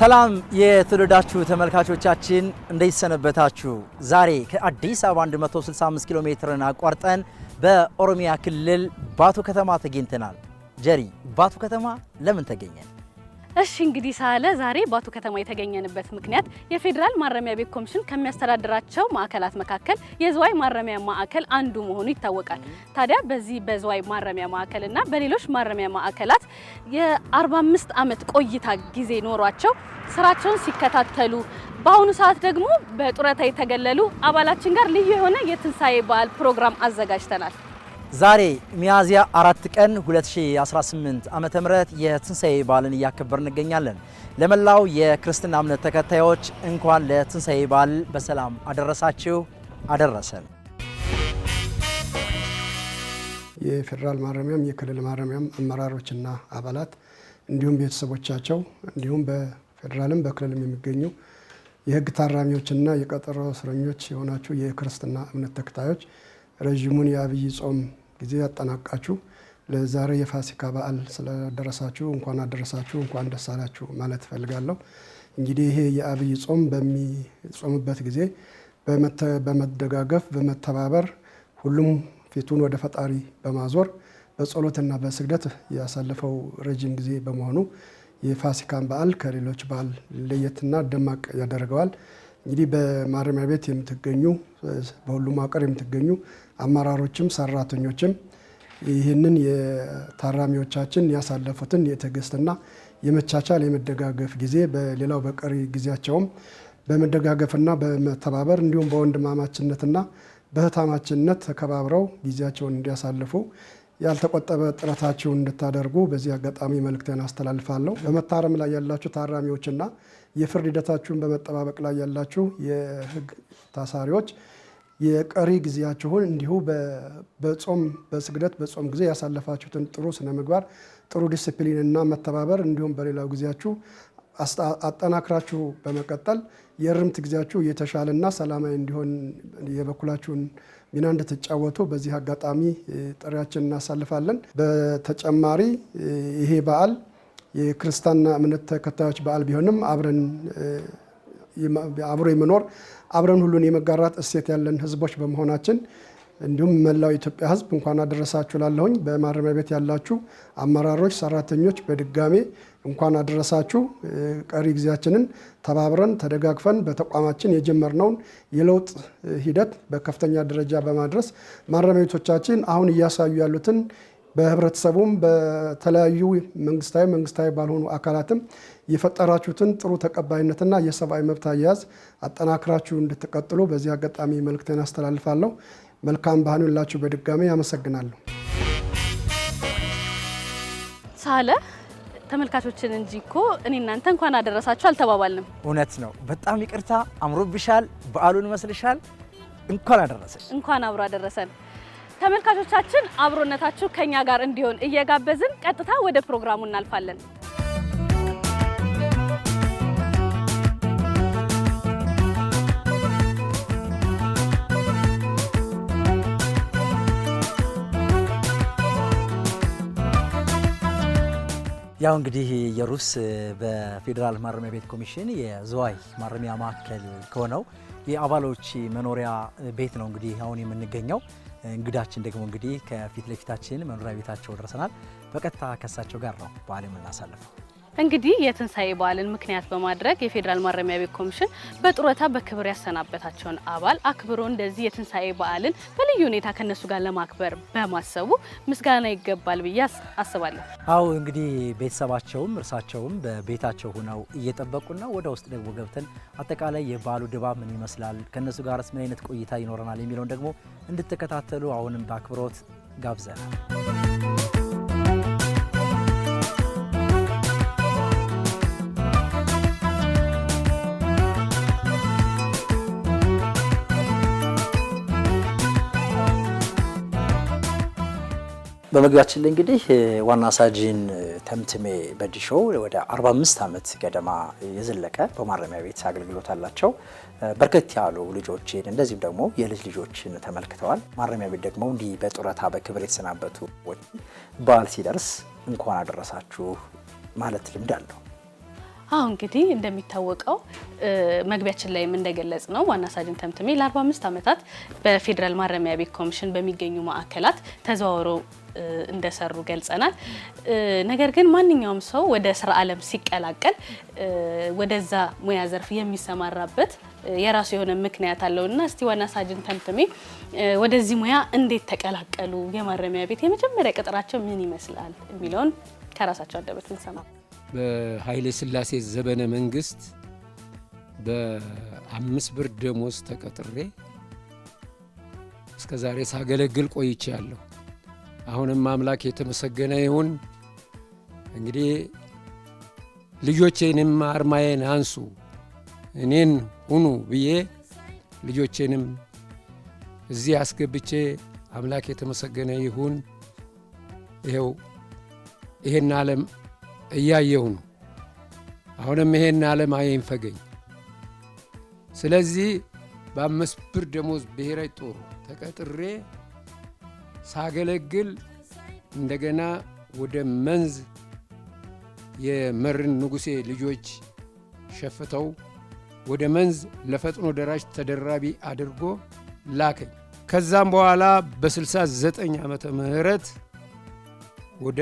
ሰላም የተወደዳችሁ ተመልካቾቻችን እንዴት ሰነበታችሁ? ዛሬ ከአዲስ አበባ 165 ኪሎ ሜትርን አቋርጠን በኦሮሚያ ክልል ባቱ ከተማ ተገኝተናል። ጀሪ ባቱ ከተማ ለምን ተገኘን? እሺ እንግዲህ ሳለ ዛሬ ባቱ ከተማ የተገኘንበት ምክንያት የፌዴራል ማረሚያ ቤት ኮሚሽን ከሚያስተዳድራቸው ማዕከላት መካከል የዝዋይ ማረሚያ ማዕከል አንዱ መሆኑ ይታወቃል። ታዲያ በዚህ በዝዋይ ማረሚያ ማዕከልና በሌሎች ማረሚያ ማዕከላት የ45 ዓመት ቆይታ ጊዜ ኖሯቸው ስራቸውን ሲከታተሉ በአሁኑ ሰዓት ደግሞ በጡረታ የተገለሉ አባላችን ጋር ልዩ የሆነ የትንሳኤ በዓል ፕሮግራም አዘጋጅተናል። ዛሬ ሚያዝያ 4 ቀን 2018 ዓመተ ምህረት የትንሳኤ በዓልን እያከበርን እንገኛለን። ለመላው የክርስትና እምነት ተከታዮች እንኳን ለትንሳኤ በዓል በሰላም አደረሳችሁ አደረሰን። የፌዴራል ማረሚያም የክልል ማረሚያም አመራሮችና አባላት እንዲሁም ቤተሰቦቻቸው እንዲሁም በፌዴራልም በክልልም የሚገኙ የሕግ ታራሚዎችና የቀጠሮ እስረኞች የሆናችሁ የክርስትና እምነት ተከታዮች ረዥሙን የአብይ ጾም ጊዜ ያጠናቃችሁ ለዛሬ የፋሲካ በዓል ስለደረሳችሁ እንኳን አደረሳችሁ እንኳን ደስ አላችሁ ማለት ፈልጋለሁ። እንግዲህ ይሄ የአብይ ጾም በሚጾምበት ጊዜ በመደጋገፍ በመተባበር ሁሉም ፊቱን ወደ ፈጣሪ በማዞር በጸሎትና በስግደት ያሳለፈው ረጅም ጊዜ በመሆኑ የፋሲካን በዓል ከሌሎች በዓል ለየትና ደማቅ ያደርገዋል። እንግዲህ በማረሚያ ቤት የምትገኙ በሁሉም አቀር የምትገኙ አመራሮችም ሰራተኞችም ይህንን የታራሚዎቻችን ያሳለፉትን የትዕግስትና የመቻቻል የመደጋገፍ ጊዜ በሌላው በቀሪ ጊዜያቸውም በመደጋገፍና በመተባበር እንዲሁም በወንድማማችነትና በእህታማችነት ተከባብረው ጊዜያቸውን እንዲያሳልፉ ያልተቆጠበ ጥረታችሁን እንድታደርጉ በዚህ አጋጣሚ መልእክቴን አስተላልፋለሁ። በመታረም ላይ ያላችሁ ታራሚዎችና የፍርድ ሂደታችሁን በመጠባበቅ ላይ ያላችሁ የሕግ ታሳሪዎች የቀሪ ጊዜያችሁን እንዲሁ በጾም በስግደት በጾም ጊዜ ያሳለፋችሁትን ጥሩ ስነ ምግባር ጥሩ ዲሲፕሊንና መተባበር እንዲሁም በሌላው ጊዜያችሁ አጠናክራችሁ በመቀጠል የእርምት ጊዜያችሁ የተሻለና ሰላማዊ እንዲሆን የበኩላችሁን ሚና እንድትጫወቱ በዚህ አጋጣሚ ጥሪያችን እናሳልፋለን። በተጨማሪ ይሄ በዓል የክርስትና እምነት ተከታዮች በዓል ቢሆንም አብሮ የመኖር አብረን ሁሉን የመጋራት እሴት ያለን ህዝቦች በመሆናችን እንዲሁም መላው ኢትዮጵያ ህዝብ እንኳን አደረሳችሁ ላለሁኝ በማረሚያ ቤት ያላችሁ አመራሮች፣ ሰራተኞች በድጋሜ እንኳን አደረሳችሁ። ቀሪ ጊዜያችንን ተባብረን ተደጋግፈን በተቋማችን የጀመርነውን የለውጥ ሂደት በከፍተኛ ደረጃ በማድረስ ማረሚያ ቤቶቻችን አሁን እያሳዩ ያሉትን በህብረተሰቡም በተለያዩ መንግስታዊ ባልሆኑ አካላትም የፈጠራችሁትን ጥሩ ተቀባይነትና የሰብአዊ መብት አያያዝ አጠናክራችሁ እንድትቀጥሉ በዚህ አጋጣሚ መልእክቴን አስተላልፋለሁ። መልካም ባህል ሁላችሁ በድጋሚ ያመሰግናለሁ። ሳለ ተመልካቾችን እንጂ እኮ እኔ እናንተ እንኳን አደረሳችሁ አልተባባልንም። እውነት ነው። በጣም ይቅርታ። አምሮብሻል፣ በዓሉን መስልሻል። እንኳን አደረሰሽ። እንኳን አብሮ አደረሰን። ተመልካቾቻችን አብሮነታችሁ ከኛ ጋር እንዲሆን እየጋበዝን ቀጥታ ወደ ፕሮግራሙ እናልፋለን። ያው እንግዲህ የሩስ በፌዴራል ማረሚያ ቤት ኮሚሽን የዝዋይ ማረሚያ ማዕከል ከሆነው የአባሎች መኖሪያ ቤት ነው እንግዲህ አሁን የምንገኘው። እንግዳችን ደግሞ እንግዲህ ከፊት ለፊታችን መኖሪያ ቤታቸው ደርሰናል። በቀጥታ ከሳቸው ጋር ነው በዓል የምናሳልፈው። እንግዲህ የትንሳኤ በዓልን ምክንያት በማድረግ የፌዴራል ማረሚያ ቤት ኮሚሽን በጡረታ በክብር ያሰናበታቸውን አባል አክብሮ እንደዚህ የትንሳኤ በዓልን በልዩ ሁኔታ ከነሱ ጋር ለማክበር በማሰቡ ምስጋና ይገባል ብዬ አስባለሁ። አዎ እንግዲህ ቤተሰባቸውም እርሳቸውም በቤታቸው ሆነው እየጠበቁና ወደ ውስጥ ደግሞ ገብተን አጠቃላይ የበዓሉ ድባብ ምን ይመስላል ከነሱ ጋርስ ምን አይነት ቆይታ ይኖረናል የሚለውን ደግሞ እንድትከታተሉ አሁንም በአክብሮት ጋብዘናል። በመግቢያችን ላይ እንግዲህ ዋና ሳጅን ተምትሜ በዲሾ ወደ 45 ዓመት ገደማ የዘለቀ በማረሚያ ቤት አገልግሎት አላቸው። በርከት ያሉ ልጆችን እንደዚህም ደግሞ የልጅ ልጆችን ተመልክተዋል። ማረሚያ ቤት ደግሞ እንዲህ በጡረታ በክብር የተሰናበቱ በዓል ሲደርስ እንኳን አደረሳችሁ ማለት ልምድ አለው። አሁን እንግዲህ እንደሚታወቀው መግቢያችን ላይም እንደገለጽ ነው ዋና ሳጅን ተምትሜ ለ45 ዓመታት በፌዴራል ማረሚያ ቤት ኮሚሽን በሚገኙ ማዕከላት ተዘዋውረው እንደሰሩ ገልጸናል። ነገር ግን ማንኛውም ሰው ወደ ስራ ዓለም ሲቀላቀል ወደዛ ሙያ ዘርፍ የሚሰማራበት የራሱ የሆነ ምክንያት አለውና እስቲ ዋና ሳጅን ተምትሜ ወደዚህ ሙያ እንዴት ተቀላቀሉ? የማረሚያ ቤት የመጀመሪያ ቅጥራቸው ምን ይመስላል የሚለውን ከራሳቸው አንደበት እንሰማ። በኃይለ ሥላሴ ዘመነ መንግስት በ5 ብር ደሞዝ ተቀጥሬ እስከ ዛሬ ሳገለግል ቆይቻለሁ። አሁንም አምላክ የተመሰገነ ይሁን። እንግዲህ ልጆቼንም አርማዬን አንሱ እኔን ሁኑ ብዬ ልጆቼንም እዚህ አስገብቼ አምላክ የተመሰገነ ይሁን። ይሄው ይሄን ዓለም እያየሁ ነው። አሁንም ይሄን ዓለም አይንፈገኝ። ስለዚህ በ5 ብር ደሞዝ ብሔራዊ ጦር ተቀጥሬ ሳገለግል እንደገና ወደ መንዝ የመርን ንጉሴ ልጆች ሸፍተው ወደ መንዝ ለፈጥኖ ደራሽ ተደራቢ አድርጎ ላከኝ። ከዛም በኋላ በ69 ዓመተ ምህረት ወደ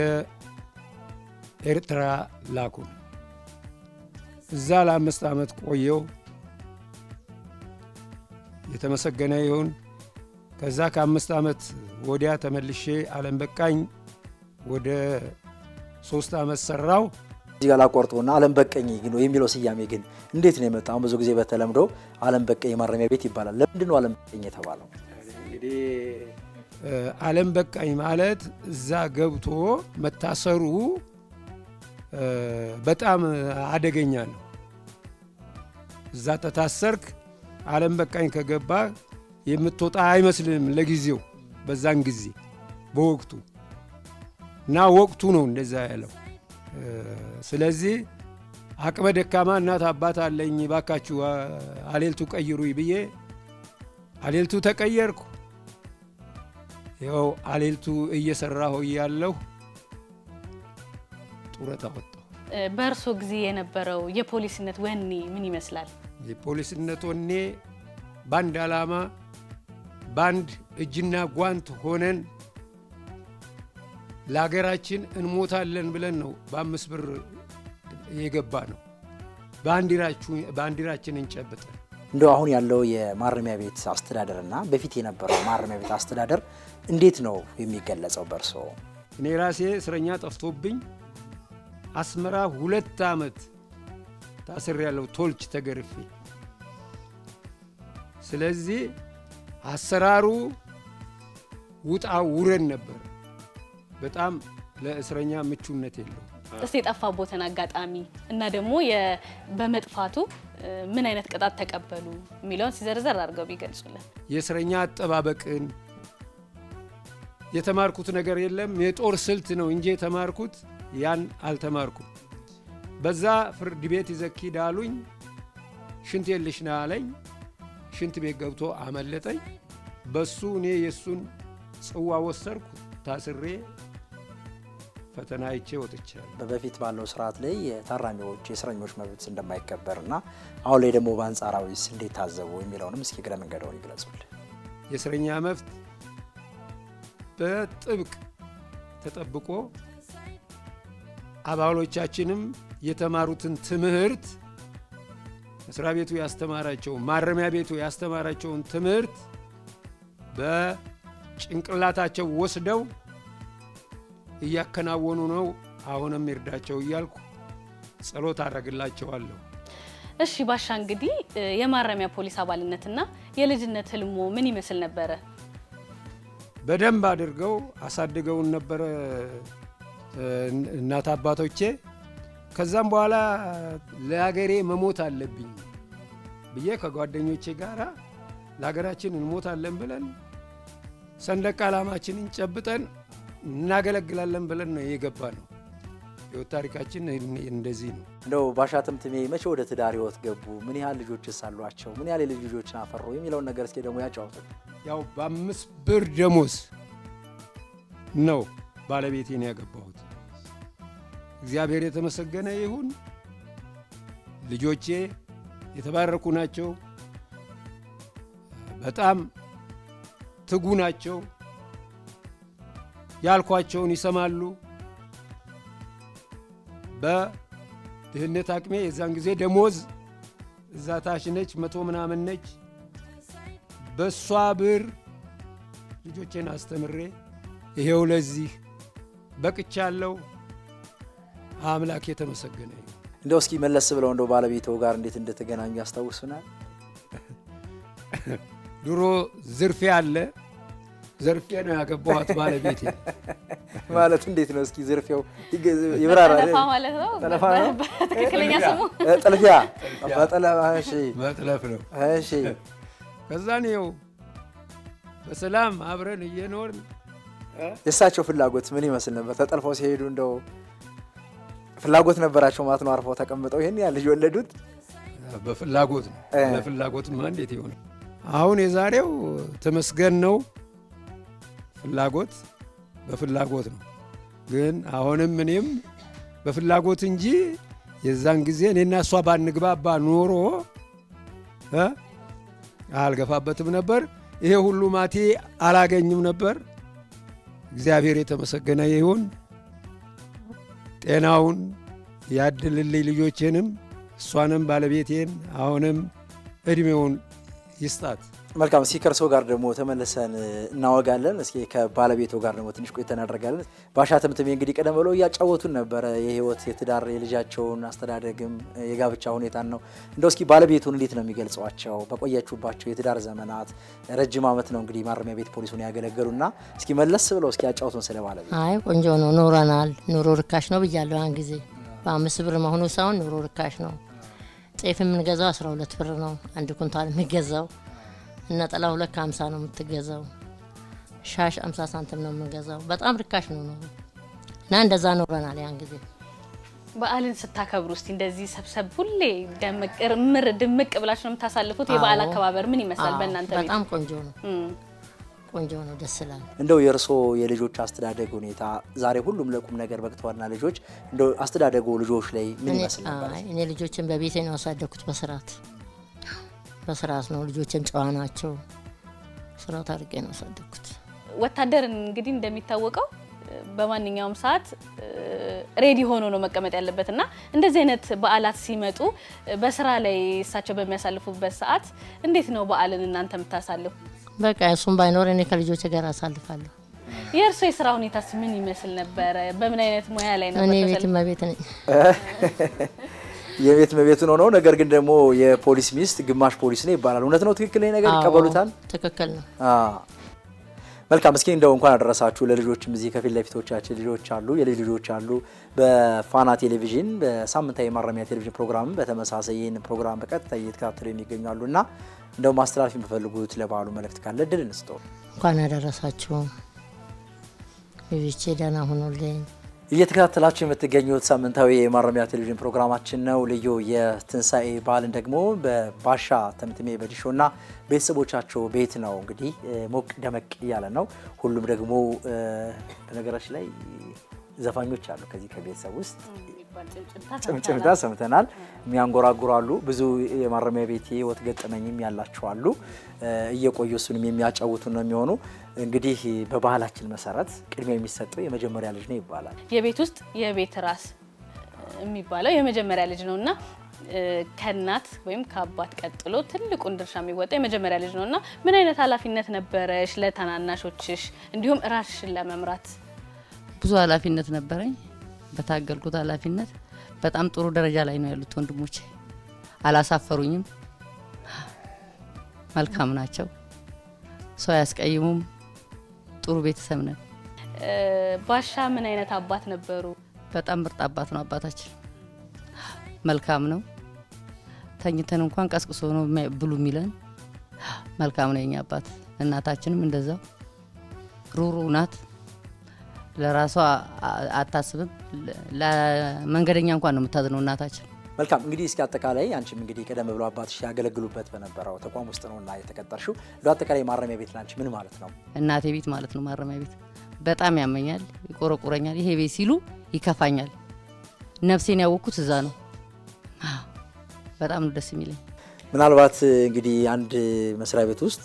ኤርትራ ላኩን። እዛ ለ5 ዓመት ቆየው። የተመሰገነ ይሁን። ከዛ ከ5 ዓመት ወዲያ ተመልሼ ዓለም በቃኝ ወደ 3 ዓመት ሰራው። እዚህ ጋር ላቋርጦና ዓለም በቃኝ ግን የሚለው ስያሜ ግን እንዴት ነው የመጣው? ብዙ ጊዜ በተለምዶ ዓለም በቃኝ ማረሚያ ቤት ይባላል። ለምንድን ነው ዓለም በቃኝ የተባለው? እንግዲህ ዓለም በቃኝ ማለት እዛ ገብቶ መታሰሩ በጣም አደገኛ ነው። እዛ ተታሰርክ ዓለም በቃኝ ከገባ የምትወጣ አይመስልም ለጊዜው፣ በዛን ጊዜ በወቅቱ እና ወቅቱ ነው እንደዛ ያለው። ስለዚህ አቅመ ደካማ እናት አባት አለኝ ባካችሁ አሌልቱ ቀይሩኝ ብዬ አሌልቱ ተቀየርኩ። ያው አሌልቱ እየሰራሁ ያለሁ ጡረታ ወጣሁ። በእርሶ ጊዜ የነበረው የፖሊስነት ወኔ ምን ይመስላል? የፖሊስነት ወኔ ባንድ ዓላማ ባንድ እጅና ጓንት ሆነን ለሀገራችን እንሞታለን ብለን ነው በ5 ብር የገባ ነው። ባንዲራችንን ጨብጠን። እንደው አሁን ያለው የማረሚያ ቤት አስተዳደርና በፊት የነበረው ማረሚያ ቤት አስተዳደር እንዴት ነው የሚገለጸው በርሶ? እኔ ራሴ እስረኛ ጠፍቶብኝ አስመራ 2 ዓመት ታስሬያለሁ ቶልች ተገርፌ። ስለዚህ አሰራሩ ውጣ ውረን ነበር። በጣም ለእስረኛ ምቹነት የለው። እስቲ የጠፋቦትን አጋጣሚ እና ደግሞ በመጥፋቱ ምን አይነት ቅጣት ተቀበሉ የሚለውን ሲዘርዘር አድርገው ቢገልጹልን። የእስረኛ አጠባበቅን የተማርኩት ነገር የለም። የጦር ስልት ነው እንጂ የተማርኩት ያን አልተማርኩም። በዛ ፍርድ ቤት ይዘኪድ አሉኝ። ሽንት የልሽ ና አለኝ። ሽንት ቤት ገብቶ አመለጠኝ። በሱ እኔ የሱን ጽዋ ወሰርኩ። ታስሬ ፈተና አይቼ ወጥቻለሁ። በፊት ባለው ስርዓት ላይ የታራሚዎች የእስረኞች መብት እንደማይከበርና አሁን ላይ ደግሞ በአንጻራዊስ እንዴት ታዘቡ የሚለውንም እስኪ ግረ መንገደውን ይግለጹልን። የእስረኛ መብት በጥብቅ ተጠብቆ አባሎቻችንም የተማሩትን ትምህርት መስሪያ ቤቱ ያስተማራቸው ማረሚያ ቤቱ ያስተማራቸውን ትምህርት በጭንቅላታቸው ወስደው እያከናወኑ ነው። አሁንም ይርዳቸው እያልኩ ጸሎት አደርግላቸዋለሁ። እሺ ባሻ፣ እንግዲህ የማረሚያ ፖሊስ አባልነትና የልጅነት ህልሞ ምን ይመስል ነበረ? በደንብ አድርገው አሳድገውን ነበረ እናት አባቶቼ። ከዛም በኋላ ለሀገሬ መሞት አለብኝ ብዬ ከጓደኞቼ ጋር ለሀገራችን እንሞታለን ብለን ሰንደቅ ዓላማችንን ጨብጠን እናገለግላለን ብለን ነው የገባ ነው። ህይወት ታሪካችን እንደዚህ ነው። እንደው ባሻ ተምትሜ መቼ ወደ ትዳር ህይወት ገቡ? ምን ያህል ልጆችስ አሏቸው? ምን ያህል ልጅ ልጆችን አፈሩ የሚለውን ነገር እስኪ ደግሞ ያጫውቱ። ያው በ5 ብር ደሞዝ ነው ባለቤቴን ያገባሁት። እግዚአብሔር የተመሰገነ ይሁን። ልጆቼ የተባረኩ ናቸው። በጣም ትጉ ናቸው። ያልኳቸውን ይሰማሉ። በድህነት አቅሜ የዛን ጊዜ ደሞዝ እዛ ታች ነች 100 ምናምን ነች። በሷ ብር ልጆቼን አስተምሬ ይሄው ለዚህ በቅቻለሁ። አምላክ የተመሰገነ ይሁን። እንደው እስኪ መለስ ብለው እንደው ባለቤትዎ ጋር እንዴት እንደተገናኙ ያስታውሱናል? ድሮ ዝርፌ አለ። ዘርፌ ነው ያገባኋት ባለቤቴ። ማለት እንዴት ነው? እስኪ ዝርፌው ይብራራ። ጠለፋ ማለት ነው። ጠለፋ ነው ትክክለኛ ስሙ ጠልፊያ በጠለፋ። እሺ መጥለፍ ነው። እሺ ከዛ ነው በሰላም አብረን እየኖርን። የእሳቸው ፍላጎት ምን ይመስል ነበር? ተጠልፈው ሲሄዱ እንደው ፍላጎት ነበራቸው ማለት ነው? አርፈው ተቀምጠው ይሄን ያህል ልጅ ወለዱት? በፍላጎት ነው። በፍላጎት ነው። እንዴት ይሆን? አሁን የዛሬው ተመስገን ነው። ፍላጎት በፍላጎት ነው። ግን አሁንም እኔም በፍላጎት እንጂ የዛን ጊዜ እኔና እሷ ባንግባባ ኖሮ አልገፋበትም ነበር። ይሄ ሁሉ ማቴ አላገኝም ነበር። እግዚአብሔር የተመሰገነ ይሁን። ጤናውን ያድልልኝ፣ ልጆቼንም እሷንም ባለቤቴን አሁንም እድሜውን ይስጣት። መልካም። እስኪ ከእርሶ ጋር ደግሞ ተመልሰን እናወጋለን። እስኪ ከባለቤቶ ጋር ደግሞ ትንሽ ቆይታ እናደርጋለን። ባሻ ተምትሜ እንግዲህ ቀደም ብለው እያጫወቱን ነበረ የህይወት የትዳር የልጃቸውን አስተዳደግም የጋብቻ ሁኔታን ነው። እንደው እስኪ ባለቤቱን እንዴት ነው የሚገልጿቸው? በቆያችሁባቸው የትዳር ዘመናት ረጅም ዓመት ነው እንግዲህ ማረሚያ ቤት ፖሊሱን ያገለገሉና እስኪ መለስ ብለው እስኪ ያጫወቱን ስለ ባለቤት። አይ ቆንጆ ነው፣ ኖረናል። ኑሮ ርካሽ ነው ብያለሁ። ያን ጊዜ በ5 ብር መሆኑ ሳይሆን ኑሮ ርካሽ ነው። ጤፍ የምንገዛው 12 ብር ነው አንድ ኩንታል የሚገዛው። ነጠላ 2.50 ነው የምትገዛው። ሻሽ 50 ሳንቲም ነው የምንገዛው። በጣም ርካሽ ነው እና እንደዛ ኖረናል ያን ጊዜ። በዓልን ስታከብሩ እስቲ እንደዚህ ሰብሰብ ሁሌ ድምቅ ብላችሁ ነው የምታሳልፉት? የበዓል አከባበር ምን ይመስላል በእናንተ ቤት? በጣም ቆንጆ ነው። ቆንጆ ነው፣ ደስ ይላል። እንደው የእርሶ የልጆች አስተዳደግ ሁኔታ ዛሬ ሁሉም ለቁም ነገር በቅተዋልና ልጆች እንደው አስተዳደጉ ልጆች ላይ ምን ይመስል ነበር? እኔ ልጆችን በቤቴ ነው ያሳደግኩት። በስርዓት ነው። ልጆችን ጨዋ ናቸው። ስርዓት አድርጌ ነው ያሳደግኩት። ወታደር እንግዲህ እንደሚታወቀው በማንኛውም ሰዓት ሬዲ ሆኖ ነው መቀመጥ ያለበትና እንደዚህ አይነት በዓላት ሲመጡ በስራ ላይ እሳቸው በሚያሳልፉበት ሰዓት እንዴት ነው በዓልን እናንተ የምታሳልፉ? በቃ እሱም ባይኖር እኔ ከልጆች ጋር አሳልፋለሁ። የእርሶ የስራ ሁኔታስ ምን ይመስል ነበረ? በምን አይነት ሙያ ላይ ነው? እኔ ቤት እመቤት ነኝ። የቤት እመቤት ነው። ነገር ግን ደግሞ የፖሊስ ሚስት ግማሽ ፖሊስ ነው ይባላል። እውነት ነው? ትክክል ነው? ነገር ይቀበሉታል? ትክክል ነው። መልካም። እስኪ እንደው እንኳን አደረሳችሁ ለልጆችም። እዚህ ከፊት ለፊቶቻችን ልጆች አሉ፣ የልጅ ልጆች አሉ። በፋና ቴሌቪዥን በሳምንታዊ ማረሚያ ቴሌቪዥን ፕሮግራም በተመሳሳይ ይህን ፕሮግራም በቀጥታ እየተከታተሉ የሚገኛሉ እና እንደው ማስተላለፍ የሚፈልጉት ለበዓሉ መልእክት ካለ እድል እንስጠው። እንኳን አደረሳችሁ። ልጆቼ ደህና ሁኑልኝ። እየተከታተላችሁ የምትገኙት ሳምንታዊ የማረሚያ ቴሌቪዥን ፕሮግራማችን ነው። ልዩ የትንሳኤ በዓልን ደግሞ በባሻ ተምትሜ በዲሾና ቤተሰቦቻቸው ቤት ነው እንግዲህ ሞቅ ደመቅ እያለ ነው። ሁሉም ደግሞ በነገራችን ላይ ዘፋኞች አሉ። ከዚህ ከቤተሰብ ውስጥ ጭምጭምታ ሰምተናል። የሚያንጎራጉሩ አሉ። ብዙ የማረሚያ ቤት ህይወት ገጠመኝም ያላቸው አሉ። እየቆዩ እሱንም የሚያጫውቱ ነው የሚሆኑ። እንግዲህ በባህላችን መሰረት ቅድሚያ የሚሰጠው የመጀመሪያ ልጅ ነው ይባላል። የቤት ውስጥ የቤት ራስ የሚባለው የመጀመሪያ ልጅ ነውና ከእናት ወይም ከአባት ቀጥሎ ትልቁን ድርሻ የሚወጣው የመጀመሪያ ልጅ ነውና ምን አይነት ኃላፊነት ነበረሽ ለታናናሾችሽ እንዲሁም ራስሽን ለመምራት? ብዙ ኃላፊነት ነበረኝ። በታገልኩት ኃላፊነት በጣም ጥሩ ደረጃ ላይ ነው ያሉት ወንድሞቼ። አላሳፈሩኝም። መልካም ናቸው። ሰው ያስቀይሙም። ጥሩ ቤተሰብ ነን። ባሻ ምን አይነት አባት ነበሩ? በጣም ምርጥ አባት ነው አባታችን። መልካም ነው። ተኝተን እንኳን ቀስቅሶ ነው ብሉ የሚለን። መልካም ነው የኛ አባት። እናታችንም እንደዛው ሩሩ ናት። ለራሷ አታስብም። ለመንገደኛ እንኳን ነው የምታዝነው እናታችን። መልካም። እንግዲህ እስኪ አጠቃላይ አንቺም እንግዲህ ቀደም ብሎ አባትሽ ያገለግሉበት በነበረው ተቋም ውስጥ ነውና የተቀጠርሽው። አጠቃላይ ማረሚያ ቤት ላንቺ ምን ማለት ነው? እናቴ ቤት ማለት ነው ማረሚያ ቤት። በጣም ያመኛል፣ ይቆረቁረኛል። ይሄ ቤት ሲሉ ይከፋኛል። ነፍሴን ያወቅኩት እዛ ነው። በጣም ነው ደስ የሚለኝ። ምናልባት እንግዲህ አንድ መስሪያ ቤት ውስጥ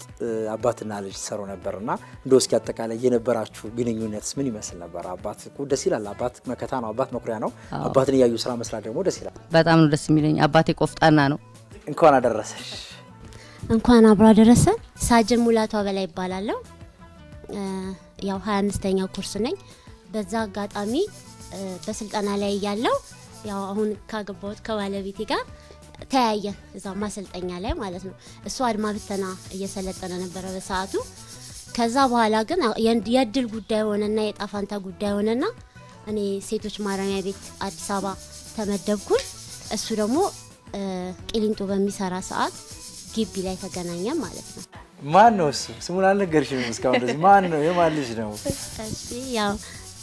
አባትና ልጅ ሰሩ ነበርና እንደው እስኪ አጠቃላይ የነበራችሁ ግንኙነትስ ምን ይመስል ነበር? አባት እኮ ደስ ይላል። አባት መከታ ነው፣ አባት መኩሪያ ነው። አባትን እያዩ ስራ መስራት ደግሞ ደስ ይላል። በጣም ነው ደስ የሚለኝ። አባቴ ቆፍጣና ነው። እንኳን አደረሰሽ። እንኳን አብሮ አደረሰ። ሳጅን ሙላቷ በላይ ይባላለሁ። ያው 25ኛው ኮርስ ነኝ። በዛ አጋጣሚ በስልጠና ላይ ያለው ያው አሁን ካገባሁት ከባለቤቴ ጋር ተያየን እዛ ማሰልጠኛ ላይ ማለት ነው። እሱ አድማ ብተና እየሰለጠነ ነበረ በሰዓቱ። ከዛ በኋላ ግን የእድል ጉዳይ ሆነና የጣፋንታ ጉዳይ ሆነና እኔ ሴቶች ማረሚያ ቤት አዲስ አበባ ተመደብኩኝ። እሱ ደግሞ ቂሊንጦ በሚሰራ ሰዓት ግቢ ላይ ተገናኘን ማለት ነው። ማን ነው እሱ? ስሙን አልነገርሽም እስካሁን ድረስ። ማን ነው? የማን ልጅ ነው? እሺ ያው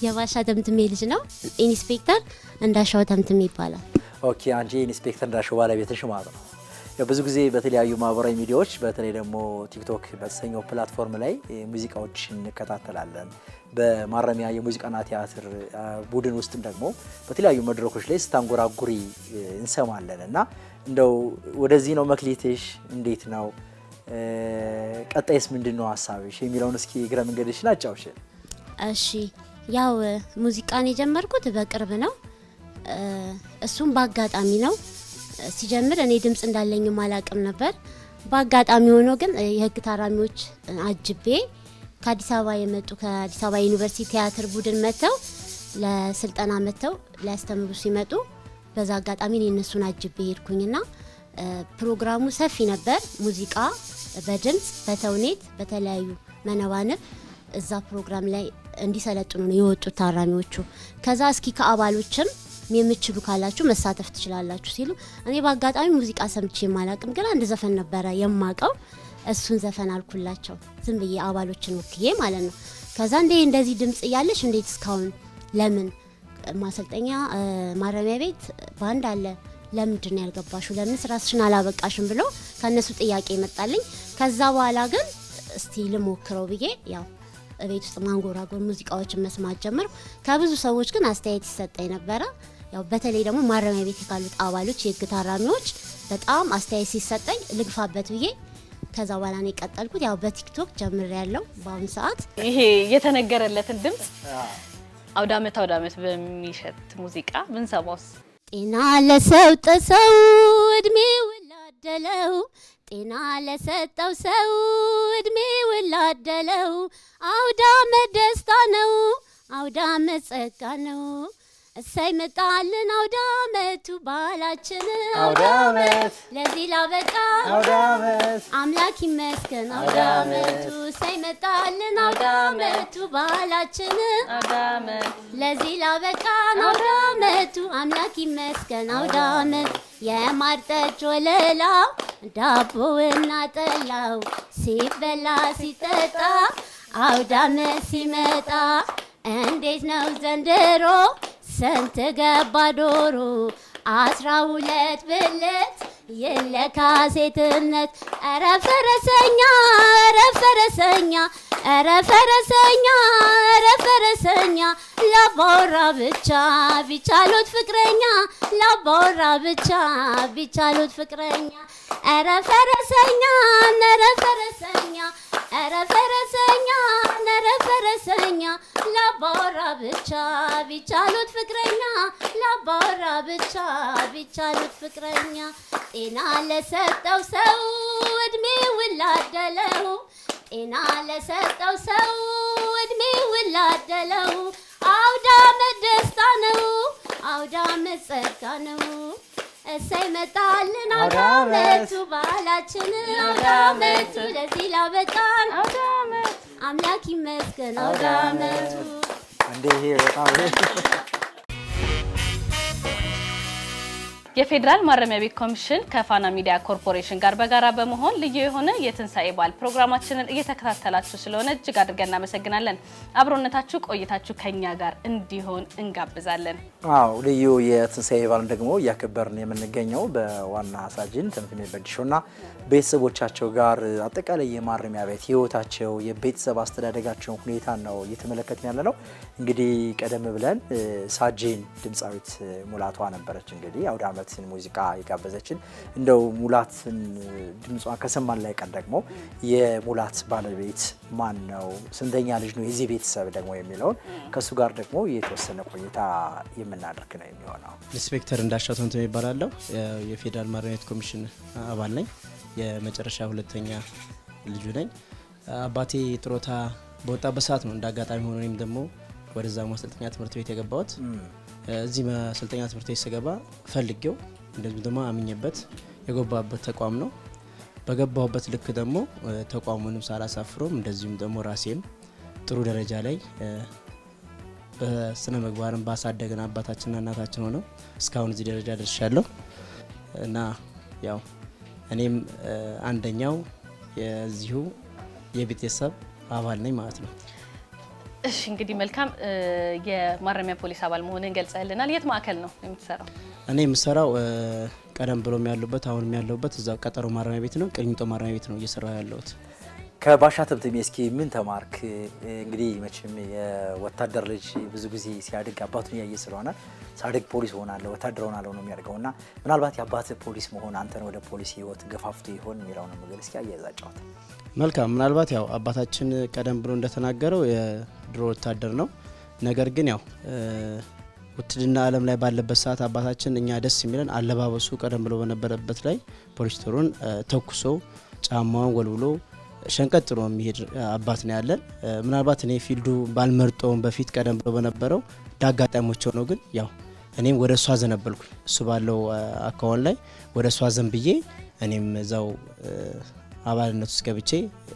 የባሻ ተምትሜ ልጅ ነው። ኢንስፔክተር እንዳሻው ተምትሜ ይባላል። ኦኬ፣ አንቺ ኢንስፔክተር እንዳሻው ባለቤትሽ ማለት ነው። ያው ብዙ ጊዜ በተለያዩ ማህበራዊ ሚዲያዎች በተለይ ደግሞ ቲክቶክ በተሰኘው ፕላትፎርም ላይ ሙዚቃዎች እንከታተላለን። በማረሚያ የሙዚቃና ቲያትር ቡድን ውስጥም ደግሞ በተለያዩ መድረኮች ላይ ስታንጎራጉሪ እንሰማለን እና እንደው ወደዚህ ነው መክሊትሽ? እንዴት ነው ቀጣይስ ምንድነው ሀሳብሽ የሚለውን እስኪ እግረ መንገድሽን አጫውሽን። እሺ ያው ሙዚቃን የጀመርኩት በቅርብ ነው። እሱም በአጋጣሚ ነው። ሲጀምር እኔ ድምጽ እንዳለኝም አላቅም ነበር። በአጋጣሚ ሆኖ ግን የህግ ታራሚዎች አጅቤ ከአዲስ አበባ የመጡ ከአዲስ አበባ ዩኒቨርሲቲ ቲያትር ቡድን መተው ለስልጠና መተው ሊያስተምሩ ሲመጡ በዛ አጋጣሚ እኔ እነሱን አጅቤ ሄድኩኝና ፕሮግራሙ ሰፊ ነበር። ሙዚቃ በድምጽ በተውኔት በተለያዩ መነባንብ እዛ ፕሮግራም ላይ እንዲሰለጥኑ ነው የወጡት ታራሚዎቹ። ከዛ እስኪ ከአባሎችም የምትችሉ ካላችሁ መሳተፍ ትችላላችሁ ሲሉ እኔ በአጋጣሚ ሙዚቃ ሰምቼ የማላቅም ግን አንድ ዘፈን ነበረ የማቀው። እሱን ዘፈን አልኩላቸው ዝም ብዬ አባሎችን ወክዬ ማለት ነው። ከዛ እንደዚህ ድምጽ እያለሽ እንዴት እስካሁን ለምን ማሰልጠኛ ማረሚያ ቤት ባንድ አለ ለምንድን ነው ያልገባሽው? ለምን ስራሽን አላበቃሽም ብሎ ከነሱ ጥያቄ መጣልኝ። ከዛ በኋላ ግን እስቲ ልሞክረው ብዬ ያው ቤት ውስጥ ማንጎራጎር ሙዚቃዎችን መስማት ጀመር። ከብዙ ሰዎች ግን አስተያየት ይሰጠኝ ነበረ። ያው በተለይ ደግሞ ማረሚያ ቤት ካሉት አባሎች የህግ ታራሚዎች በጣም አስተያየት ሲሰጠኝ ልግፋበት ብዬ ከዛ በኋላ ነው የቀጠልኩት። ያው በቲክቶክ ጀምሬያለሁ በአሁኑ ሰዓት። ይሄ የተነገረለትን ድምጽ አውደ ዓመት በሚሸት ሙዚቃ ብንሰማውስ? ጤና ለሰው ጥሰው እድሜው ላደለው ጤና ለሰጠው ሰው እድሜው ላደለው አውደ ዓመት ደስታ ነው፣ አውደ ዓመት ጸጋ ነው። እሰይ መጣልን አውደ ዓመቱ ባህላችን አውደ ዓመት ለዚህ ላበቃ አውደ ዓመት አምላክ ይመስገን አውደ ዓመቱ። እሰይ መጣልን አውደ ዓመቱ ባህላችን አውደ ዓመት ለዚህ ላበቃ አውደ ዓመቱ አምላክ ይመስገን አውደ ዓመት። የማር ጠጅ ወለላው ዳቦውና ጠላው ሲበላ ሲጠጣ አውደ ዓመት ሲመጣ እንዴት ነው ዘንድሮ ስንት ገባ ዶሮ 12 ብልት የለካ ሴትነት። ኧረ ፈረሰኛ ኧረ ፈረሰኛ ኧረ ፈረሰኛ ኧረ ፈረሰኛ ላባወራ ብቻ ቢቻሉት ፍቅረኛ ላባወራ ብቻ ቢቻሉት ፍቅረኛ። ኧረ ፈረሰኛ ኧረ ፈረሰኛ ኧረ ፈረሰኛ ኧረ ፈረሰኛ ላባወራ ብቻ ቢቻሉት ፍቅረኛ ላባወራ ብቻ ቢቻሉት ፍቅረኛ። ጤና ለሰጠው ሰው እድሜው ላደለው ጤና ለሰጠው ሰው እድሜው ላደለው አውደ ዓመት ደስታ ነው፣ አውደ ዓመት ጸጋ ነው። እሰይ መጣልን አውደ ዓመቱ ባህላችን አውደ ዓመቱ ለዚህ ላበቃን አውደ ዓመት አምላክ ይመስገን አውደ ዓመቱ። እንዴ ይሄ በጣም የፌዴራል ማረሚያ ቤት ኮሚሽን ከፋና ሚዲያ ኮርፖሬሽን ጋር በጋራ በመሆን ልዩ የሆነ የትንሳኤ በዓል ፕሮግራማችንን እየተከታተላችሁ ስለሆነ እጅግ አድርገን እናመሰግናለን። አብሮነታችሁ ቆይታችሁ ከኛ ጋር እንዲሆን እንጋብዛለን። አዎ ልዩ የትንሳኤ በዓልን ደግሞ እያከበርን የምንገኘው በዋና ሳጅን ተምትሜ በድሾና ቤተሰቦቻቸው ጋር አጠቃላይ የማረሚያ ቤት ህይወታቸው የቤተሰብ አስተዳደጋቸው ሁኔታ ነው እየተመለከትን ያለ ነው። እንግዲህ ቀደም ብለን ሳጅን ድምፃዊት ሙላቷ ነበረች እንግዲህ አውደ ዓመትን ሙዚቃ የጋበዘችን እንደው ሙላትን ድምጿን ከሰማን ላይ ቀን ደግሞ የሙላት ባለቤት ማን ነው ስንተኛ ልጅ ነው የዚህ ቤተሰብ ደግሞ የሚለውን ከሱ ጋር ደግሞ የተወሰነ ቆይታ የምናደርግ ነው የሚሆነው። ኢንስፔክተር እንዳሻው ተንተም ይባላል። የፌዴራል ማረሚያ ቤት ኮሚሽን አባል ነኝ። የመጨረሻ ሁለተኛ ልጅ ነኝ። አባቴ ጥሮታ በወጣበት ሰዓት ነው እንዳጋጣሚ ሆኖ እኔም ደግሞ ወደዛ ማሰልጠኛ ትምህርት ቤት የገባሁት። እዚህ ማሰልጠኛ ትምህርት ቤት ስገባ ፈልጌው እንደዚህ ደግሞ አምኜበት የገባበት ተቋም ነው። በገባሁበት ልክ ደግሞ ተቋሙንም ሳላሳፍሮም እንደዚሁም ደግሞ ራሴም ጥሩ ደረጃ ላይ በስነ ምግባርን ባሳደገን አባታችንና እናታችን ሆነው እስካሁን እዚህ ደረጃ ደርሻለሁ እና ያው እኔም አንደኛው የዚሁ የቤተሰብ አባል ነኝ ማለት ነው። እሺ እንግዲህ መልካም የማረሚያ ፖሊስ አባል መሆንን ገልጸልናል። የት ማዕከል ነው የምትሰራው? እኔ የምሰራው ቀደም ብሎም ያለበት አሁንም ያለበት እዛው ቀጠሮ ማረሚያ ቤት ነው፣ ቅሊንጦ ማረሚያ ቤት ነው እየሰራው ያለሁት። ከባሻ ተምትሜ እስኪ ምን ተማርክ? እንግዲህ መቼም የወታደር ልጅ ብዙ ጊዜ ሲያድግ አባቱን ያየ ስለሆነ ሳድግ ፖሊስ ሆናለሁ ወታደር ሆናለሁ ነው የሚያደርገውና ምናልባት የአባት ፖሊስ መሆን አንተን ወደ ፖሊስ ህይወት ገፋፍቶ ይሆን የሚለው ነው ነገር እስኪ አያይዛጫውት። መልካም ምናልባት ያው አባታችን ቀደም ብሎ እንደተናገረው የድሮ ወታደር ነው። ነገር ግን ያው ውትድርና ዓለም ላይ ባለበት ሰዓት አባታችን እኛ ደስ የሚለን አለባበሱ ቀደም ብሎ በነበረበት ላይ ፖሊስቶሩን ተኩሶ ጫማውን ወልውሎ ሸንቀጥሮ የሚሄድ አባት ነው ያለን። ምናልባት እኔ ፊልዱ ባልመርጠውም በፊት ቀደም ብሎ በነበረው ዳጋጣሞች ነው። ግን ያው እኔም ወደ እሷ ዘነበልኩኝ። እሱ ባለው አካውን ላይ ወደ እሷ ዘንብዬ እኔም እዛው አባልነት ውስጥ ገብቼ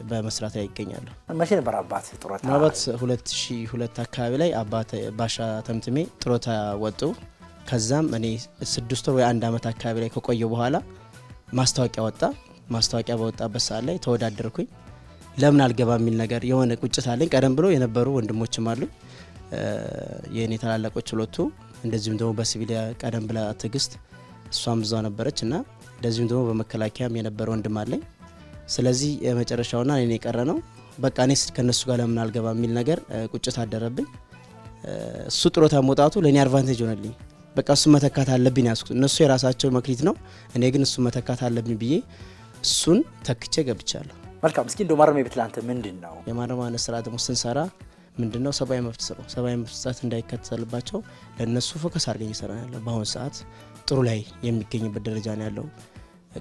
በመስራት ላይ ይገኛለሁ። መቼ ነበር አባት ጥሮታ? ምናልባት 2002 አካባቢ ላይ አባት ባሻ ተምትሜ ጥሮታ ወጡ። ከዛም እኔ 6 ወር ወይ 1 አመት አካባቢ ላይ ከቆየው በኋላ ማስታወቂያ ወጣ። ማስታወቂያ በወጣበት ሰዓት ላይ ተወዳደርኩኝ። ለምን አልገባ የሚል ነገር የሆነ ቁጭት አለኝ። ቀደም ብሎ የነበሩ ወንድሞችም አሉ የኔ ታላላቆች ሁለቱ፣ እንደዚሁም ደግሞ በሲቪሊያ ቀደም ብላ ትግስት እሷም እዛው ነበረች እና እንደዚሁም ደግሞ በመከላከያም የነበረ ወንድም አለኝ። ስለዚህ የመጨረሻውና እኔ የቀረ ነው። በቃ እኔ ከነሱ ጋር ለምን አልገባ የሚል ነገር ቁጭት አደረብኝ። እሱ ጥሮታ መውጣቱ ለኔ አድቫንቴጅ ሆነልኝ። በቃ እሱ መተካት አለብኝ ያስኩት። እነሱ የራሳቸው መክሊት ነው፣ እኔ ግን እሱ መተካት አለብኝ ብዬ እሱን ተክቼ ገብቻለሁ። መልካም። እስኪ እንደው ማረሚያ ቤት ላንተ ምንድነው? የማረሚያ ስራ ደግሞ ስንሰራ ምንድነው ሰብአዊ መብት ስራ ሰብአዊ መብት ጥሰት እንዳይከተልባቸው ለነሱ ፎከስ አድርገን እየሰራን ያለው በአሁን ሰዓት ጥሩ ላይ የሚገኝበት ደረጃ ነው ያለው።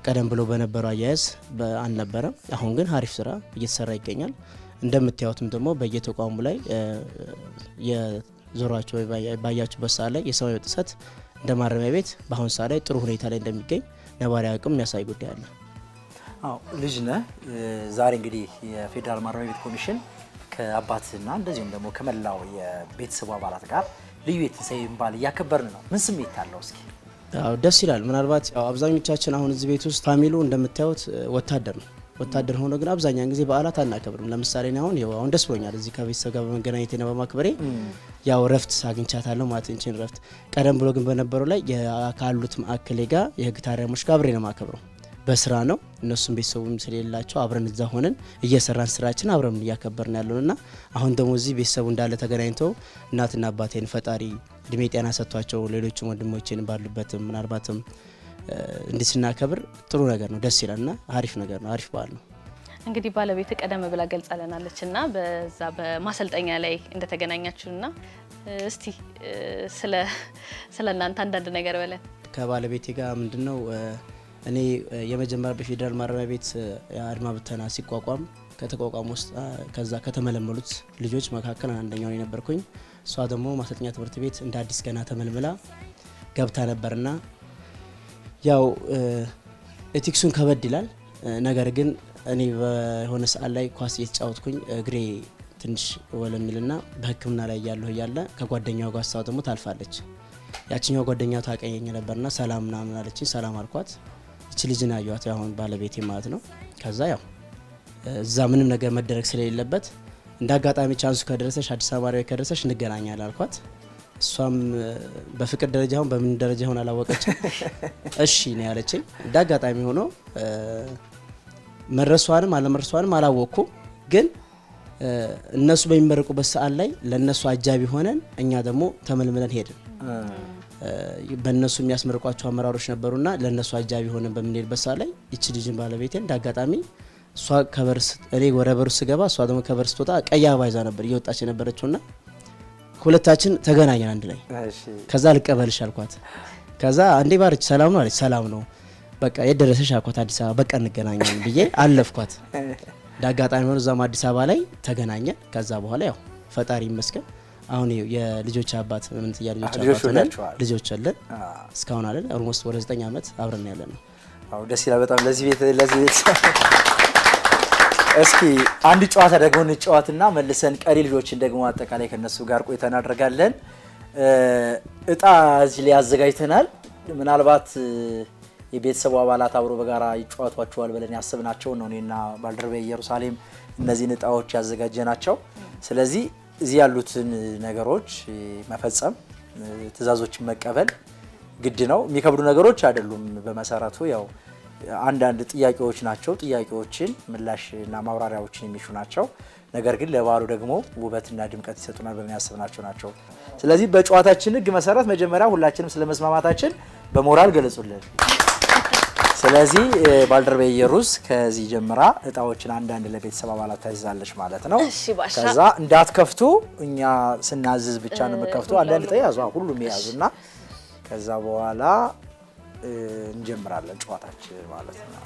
ቀደም ብሎ በነበረው አያያዝ አልነበረም። አሁን ግን አሪፍ ስራ እየተሰራ ይገኛል። እንደምታዩትም ደግሞ በየተቋሙ ላይ የዞራቸው ባያችሁበት ሰዓት ላይ የሰብአዊ መብት ጥሰት እንደ ማረሚያ ቤት በአሁን ሰዓት ላይ ጥሩ ሁኔታ ላይ እንደሚገኝ ነባሪ አቅም የሚያሳይ ጉዳይ አለ። አዎ ልጅ ነህ። ዛሬ እንግዲህ የፌዴራል ማረሚያ ቤት ኮሚሽን ከአባትና እንደዚሁም ደግሞ ከመላው የቤተሰቡ አባላት ጋር ልዩ የትንሳኤ በዓል እያከበርን ነው። ምን ስሜት አለው እስኪ? አዎ ደስ ይላል። ምናልባት ያው አብዛኞቻችን አሁን እዚህ ቤት ውስጥ ፋሚሉ እንደምታዩት ወታደር ነው። ወታደር ሆኖ ግን አብዛኛውን ጊዜ በዓላት አናከብርም። ለምሳሌ አሁን ደስ ብሎኛል እዚህ ከቤተሰብ ጋር በመገናኘቴና በማክበሬ ያው ረፍት አግኝቻታለሁ ማለት እንችን ረፍት። ቀደም ብሎ ግን በነበረው ላይ ካሉት ማዕከሌ ጋር የህግ ታራሚዎች ጋር አብሬ ነው ማከብረው። በስራ ነው እነሱም ቤተሰቡም ስለሌላቸው አብረን እዛ ሆነን እየሰራን ስራችን አብረን እያከበርን ያለውና አሁን ደግሞ እዚህ ቤተሰቡ እንዳለ ተገናኝተው እናትና አባቴን ፈጣሪ እድሜ ጤና ሰጥቷቸው ሌሎችም ወንድሞቼን ባሉበትም ምናልባትም እንዲህ ስናከብር ጥሩ ነገር ነው፣ ደስ ይላልና አሪፍ ነገር ነው፣ አሪፍ በዓል ነው። እንግዲህ ባለቤት ቀደም ብላ ገልጻለናለችና በዛ በማሰልጠኛ ላይ እንደተገናኛችሁና እስቲ ስለ እናንተ አንዳንድ ነገር በለን። ከባለቤቴ ጋር ምንድነው እኔ የመጀመሪያ በፌዴራል ማረሚያ ቤት አድማ ብተና ሲቋቋም ከተቋቋሙ ውስጥ ከዛ ከተመለመሉት ልጆች መካከል አንደኛው ነበርኩኝ። እሷ ደግሞ ማሰልጠኛ ትምህርት ቤት እንደ አዲስ ገና ተመልምላ ገብታ ነበርና ያው ኤቲክሱን ከበድ ይላል። ነገር ግን እኔ በሆነ ሰዓት ላይ ኳስ እየተጫወትኩኝ እግሬ ትንሽ ወለሚልና በሕክምና ላይ ያለሁ እያለ ከጓደኛው ጋር ሳው ደግሞ ታልፋለች። ያቺኛው ጓደኛው ታቀኘኝ ነበርና ሰላም ምናምን አለችኝ። ሰላም አልኳት። እቺ ልጅን አዩዋት አሁን ባለቤቴ ማለት ነው። ከዛ ያው እዛ ምንም ነገር መደረግ ስለሌለበት እንደ አጋጣሚ ቻንሱ ከደረሰሽ አዲስ አበባ ላይ ከደረሰሽ እንገናኛለን አልኳት። እሷም በፍቅር ደረጃ አሁን በምን ደረጃ ሆነ አላወቀችም። እሺ ነው ያለችኝ። እንደ አጋጣሚ ሆኖ መድረሷንም አለመድረሷንም አላወቅኩ። ግን እነሱ በሚመረቁበት ሰዓት ላይ ለነሱ አጃቢ ሆነን እኛ ደግሞ ተመልምለን ሄድን። በእነሱ የሚያስመርቋቸው አመራሮች ነበሩና ለነሱ አጃቢ ሆነን በምንሄድበት ሰዓት ላይ እቺ ልጅን ባለቤቴን እንዳጋጣሚ እሷ ከበርስ እኔ ወደ በርስ ገባ እሷ ደግሞ ከበርስ ወጣ ቀይ አበባ ይዛ ነበር እየወጣች የነበረችውና ሁለታችን ተገናኘን አንድ ላይ። ከዛ ልቀበልሽ አልኳት። ከዛ አንዴ ባርች ሰላም ነው አለች። ሰላም ነው በቃ የደረሰሽ አልኳት። አዲስ አበባ በቃ እንገናኛለን ብዬ አለፍኳት። እንዳጋጣሚ ሆኖ እዛም አዲስ አበባ ላይ ተገናኘን። ከዛ በኋላ ያው ፈጣሪ ይመስገን አሁን የልጆች አባት ምን ልጆች አባት ልጆች አለን እስካሁን አለን ኦልሞስት ወደ 9 አመት አብረን ያለን ነው። አው ደስ ይላል በጣም ለዚህ ቤት እስኪ አንድ ጨዋታ ደግሞ እንጫወትና መልሰን ቀሪ ልጆችን ደግሞ አጠቃላይ ከነሱ ጋር ቆይታ እናደርጋለን። እጣ እዚህ ላይ አዘጋጅተናል። ምናልባት የቤተሰቡ አባላት አብሮ በጋራ ይጫወቷቸዋል ብለን ያሰብናቸው ነው እኔና ባልደረባዬ ኢየሩሳሌም እነዚህ እጣዎች ያዘጋጀናቸው። ስለዚህ እዚህ ያሉትን ነገሮች መፈጸም ትዕዛዞችን መቀበል ግድ ነው። የሚከብዱ ነገሮች አይደሉም። በመሰረቱ ያው አንዳንድ ጥያቄዎች ናቸው። ጥያቄዎችን ምላሽና ማብራሪያዎችን የሚሹ ናቸው። ነገር ግን ለበዓሉ ደግሞ ውበትና ድምቀት ይሰጡናል ብለን ያሰብናቸው ናቸው። ስለዚህ በጨዋታችን ህግ መሰረት መጀመሪያ ሁላችንም ስለመስማማታችን በሞራል ገለጹልን። ስለዚህ ባልደረባዬ ኢየሩስ ከዚህ ጀምራ እጣዎችን አንዳንድ ለቤተሰብ አባላት ታይዛለች ማለት ነው። ከዛ እንዳትከፍቱ እኛ ስናዝዝ ብቻ ነው የምከፍቱ። አንዳንድ እጣ ያዙ ሁሉም ያዙና ከዛ በኋላ እንጀምራለን ጨዋታችን ማለት ነው።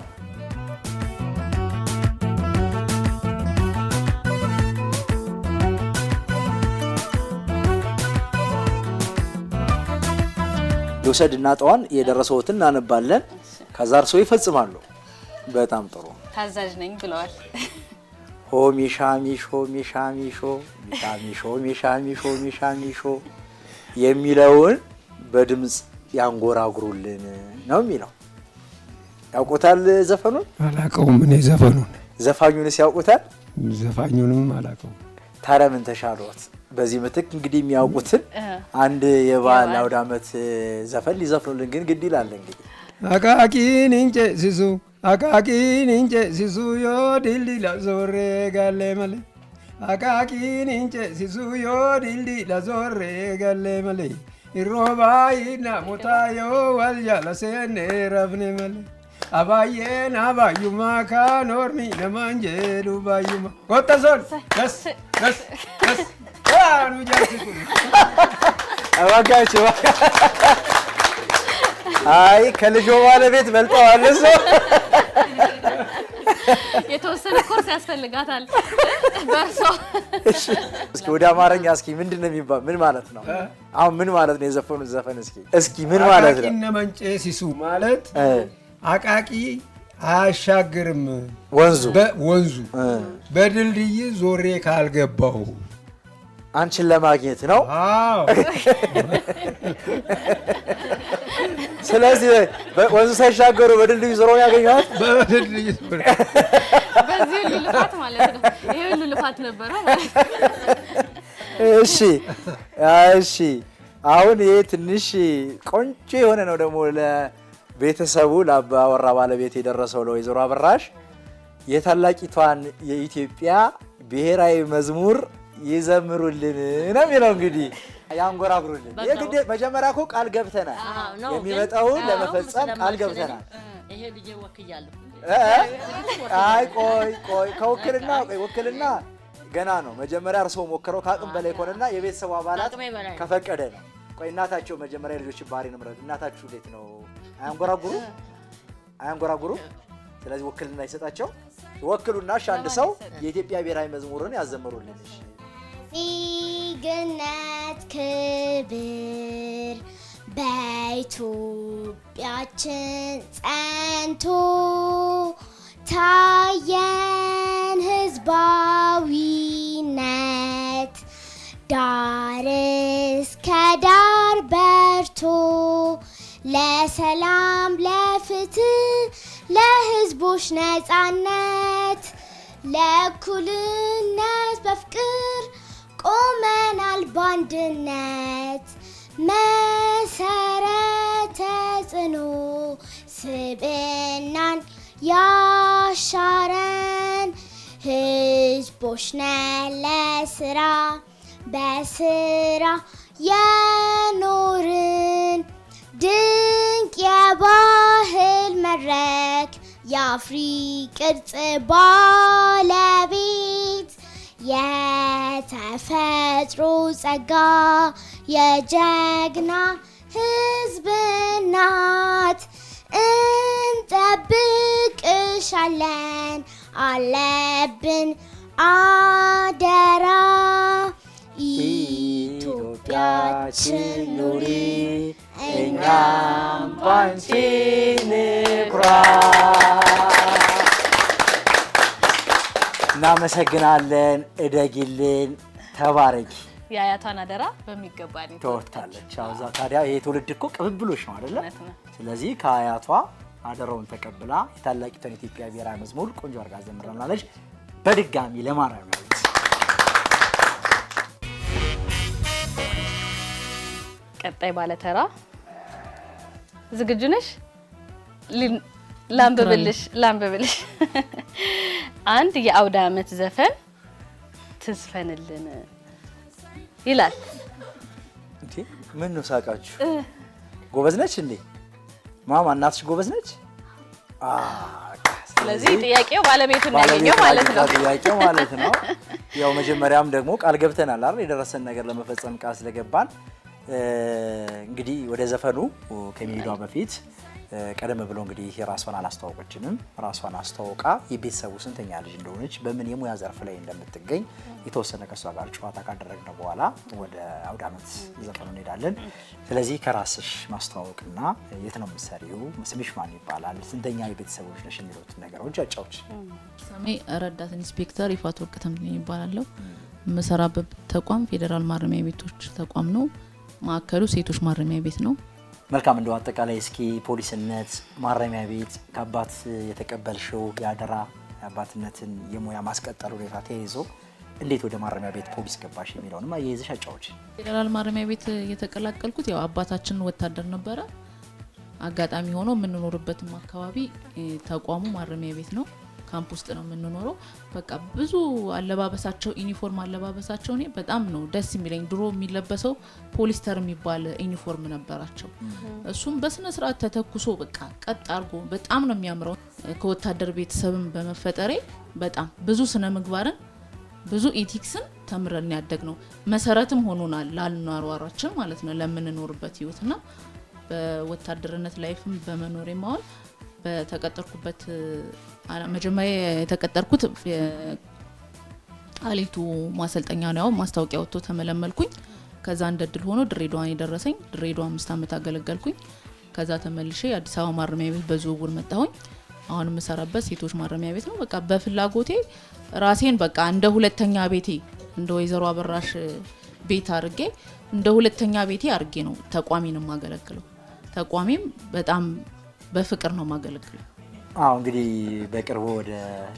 ልውሰድና እጣዋን የደረሰውትን እናነባለን። ከዛ እርሶ ይፈጽማሉ። በጣም ጥሩ ታዛዥ ነኝ ብለዋል። ሆሚሻሚሾ ሚሻሚሾ ሚሻሚሾ ሚሻሚሾ ሚሻሚሾ የሚለውን በድምጽ ያንጎራጉሩልን ነው የሚለው። ያውቁታል ዘፈኑን? አላውቀውም እኔ ዘፈኑን። ዘፋኙንስ ያውቁታል? ዘፋኙንም አላውቀውም። ታዲያ ምን ተሻሎት? በዚህ ምትክ እንግዲህ የሚያውቁትን አንድ የበዓል አውደ ዓመት ዘፈን ሊዘፍኑልን ግን ግድ ይላል። እንግዲህ አቃቂን እንጨሲሱ አቃቂን እንጨሲሱ ዮ ዲልዲላ ዞሬ ጋሌ መሌ አቃቂን እንጨሲሱ ዮ ዲልዲላ ዞሬ ጋሌ መሌ ኢሮባይና ሙታዮ ወልጃለሴኔ ረብኔ መሌ አባዬን አባዩማ ካኖርኒ ነማንጀሉ ባዩማ ጎተሶን ደስ ደስ ደስ አኑ ጃሲኩ አዋጋችሁ አይ ከልጆ ባለቤት በልጠዋል። እሱ የተወሰነ ኮርስ ያስፈልጋታል በርሶ። እስኪ ወደ አማርኛ እስኪ ምንድነው የሚባል ምን ማለት ነው? አሁን ምን ማለት ነው የዘፈኑት ዘፈን? እስኪ ምን ማለት ነው? አቃቂን መንጨሲሱ ማለት አቃቂ አያሻግርም ወንዙ በድልድይ ዞሬ ካልገባው አንቺን ለማግኘት ነው። አዎ ስለዚህ ወንዙ ሳይሻገሩ በድልድይ ዞሮ ያገኛል። በድልድይ ዞሬ በዚህ ሁሉ ልፋት ማለት ነው። ይሄ ሁሉ ልፋት ነበር ማለት ነው። እሺ አሁን ይሄ ትንሽ ቆንጆ የሆነ ነው ደግሞ ለቤተሰቡ ለአባወራ ባለቤት የደረሰው ለወይዘሮ አበራሽ የታላቂቷን የኢትዮጵያ ብሔራዊ መዝሙር ይዘምሩልን ነው የሚለው። እንግዲህ ያንጎራጉሩልን። የግድ መጀመሪያ እኮ ቃል ገብተናል፣ የሚመጣውን ለመፈጸም ቃል ገብተናል። ይሄ ልጄ ወክያለሁ። አይ ቆይ ከውክልና ገና ነው። መጀመሪያ እርስዎ ሞክረው ከአቅም በላይ ከሆነና የቤተሰቡ አባላት ከፈቀደ ነው። ቆይ እናታቸው መጀመሪያ ልጆች ባሪ ነው ምረጥ። እናታችሁ እንዴት ነው? አያንጎራጉሩ? ስለዚህ ወክልና ይሰጣቸው። ወክሉና አንድ ሰው የኢትዮጵያ ብሔራዊ መዝሙርን ያዘምሩልን። እሺ ዜግነት ክብር በኢትዮጵያችን ጸንቶ ታየን ህዝባዊነት ዳር እስከ ዳር በርቶ ለሰላም ለፍትህ ለህዝቦች ነጻነት ለእኩልነት በፍቅር ቆመናል በአንድነት መሰረተ ጽኑ ስብዕናን ያሻረን ህዝብ ቦሽነን ለስራ በስራ የኖርን ድንቅ የባህል መድረክ የአፍሪካ ቅርጽ ባለቤት የተፈጥሮ ጸጋ የጀግና ሕዝብ ናት እንጠብቅሻለን አለብን አደራ ኢትዮጵያችን ኑሪ እኛም ባንቺ ንኩራ። እናመሰግናለን። እደጊልን፣ ተባረኪ። የአያቷን አደራ በሚገባ ተወጣለች። አውዛ ታዲያ ይሄ ትውልድ እኮ ቅብብሎሽ ነው አይደለ? ስለዚህ ከአያቷ አደራውን ተቀብላ የታላቂቷን ኢትዮጵያ ብሔራዊ መዝሙር ቆንጆ አድርጋ ዘምራናለች። በድጋሚ ለማርያም ቤት ቀጣይ ባለተራ ዝግጁ ነሽ? ላንብብልሽ አንድ የአውደ ዓመት ዘፈን ትዝፈንልን ይላል። እንዴ ምን ነው ሳቃችሁ? ጎበዝ ነች እንዴ ማማ? እናትሽ ጎበዝ ነች? ስለዚህ ጥያቄው ባለቤቱን ያገኘው ማለት ነው። ጥያቄው ማለት ነው። ያው መጀመሪያም ደግሞ ቃል ገብተናል አይደል? የደረሰን ነገር ለመፈጸም ቃል ስለገባን እንግዲህ ወደ ዘፈኑ ከመሄዷ በፊት ቀደም ብሎ እንግዲህ ራሷን አላስተዋወቀችንም። ራሷን አስተዋውቃ የቤተሰቡ ስንተኛ ልጅ እንደሆነች በምን የሙያ ዘርፍ ላይ እንደምትገኝ የተወሰነ ከሷ ጋር ጨዋታ ካደረግን በኋላ ወደ አውደ ዓመት ዘፈኑ እንሄዳለን። ስለዚህ ከራስሽ ማስተዋወቅና የት ነው የምትሰሪው፣ ስምሽ ማን ይባላል፣ ስንተኛ የቤተሰቦች ነሽ የሚሉት ነገሮች አጫውች። ስሜ ረዳት ኢንስፔክተር ይፋት ወርቅ ተምኔ ይባላለሁ። የምሰራበት ተቋም ፌዴራል ማረሚያ ቤቶች ተቋም ነው። ማዕከሉ ሴቶች ማረሚያ ቤት ነው። መልካም። እንደው አጠቃላይ እስኪ ፖሊስነት ማረሚያ ቤት ከአባት የተቀበልሽው የአደራ የአባትነትን የሙያ ማስቀጠል ሁኔታ ተያይዞ እንዴት ወደ ማረሚያ ቤት ፖሊስ ገባሽ የሚለውንም አያይዘሽ አጫውች። ፌዴራል ማረሚያ ቤት የተቀላቀልኩት ያው አባታችን ወታደር ነበረ። አጋጣሚ ሆኖ የምንኖርበትም አካባቢ ተቋሙ ማረሚያ ቤት ነው። ካምፕ ውስጥ ነው የምንኖረው። በቃ ብዙ አለባበሳቸው ዩኒፎርም አለባበሳቸው እኔ በጣም ነው ደስ የሚለኝ። ድሮ የሚለበሰው ፖሊስተር የሚባል ዩኒፎርም ነበራቸው። እሱም በስነ ስርዓት ተተኩሶ በቃ ቀጥ አድርጎ በጣም ነው የሚያምረው። ከወታደር ቤተሰብም በመፈጠሬ በጣም ብዙ ስነ ምግባርን ብዙ ኤቲክስን ተምረን ያደግ ነው። መሰረትም ሆኖናል ላልኗሯችን ማለት ነው ለምንኖርበት ህይወትና በወታደርነት ላይፍም በመኖሬ ማዋል በተቀጠርኩበት መጀመሪያ የተቀጠርኩት ጣሊቱ ማሰልጠኛ ነው። ማስታወቂያ ወጥቶ ተመለመልኩኝ። ከዛ እንደድል ሆኖ ድሬዳዋን የደረሰኝ ድሬዳዋ 5 አመት አገለገልኩኝ። ከዛ ተመልሼ አዲስ አበባ ማረሚያ ቤት በዝውውር መጣሁኝ። አሁን የምሰራበት ሴቶች ማረሚያ ቤት ነው። በቃ በፍላጎቴ ራሴን በቃ እንደ ሁለተኛ ቤቴ እንደ ወይዘሮ አበራሽ ቤት አርጌ እንደ ሁለተኛ ቤቴ አርጌ ነው ተቋሚን ማገለግለው። ተቋሚም በጣም በፍቅር ነው ማገለግለው። እንግዲህ በቅርቡ ወደ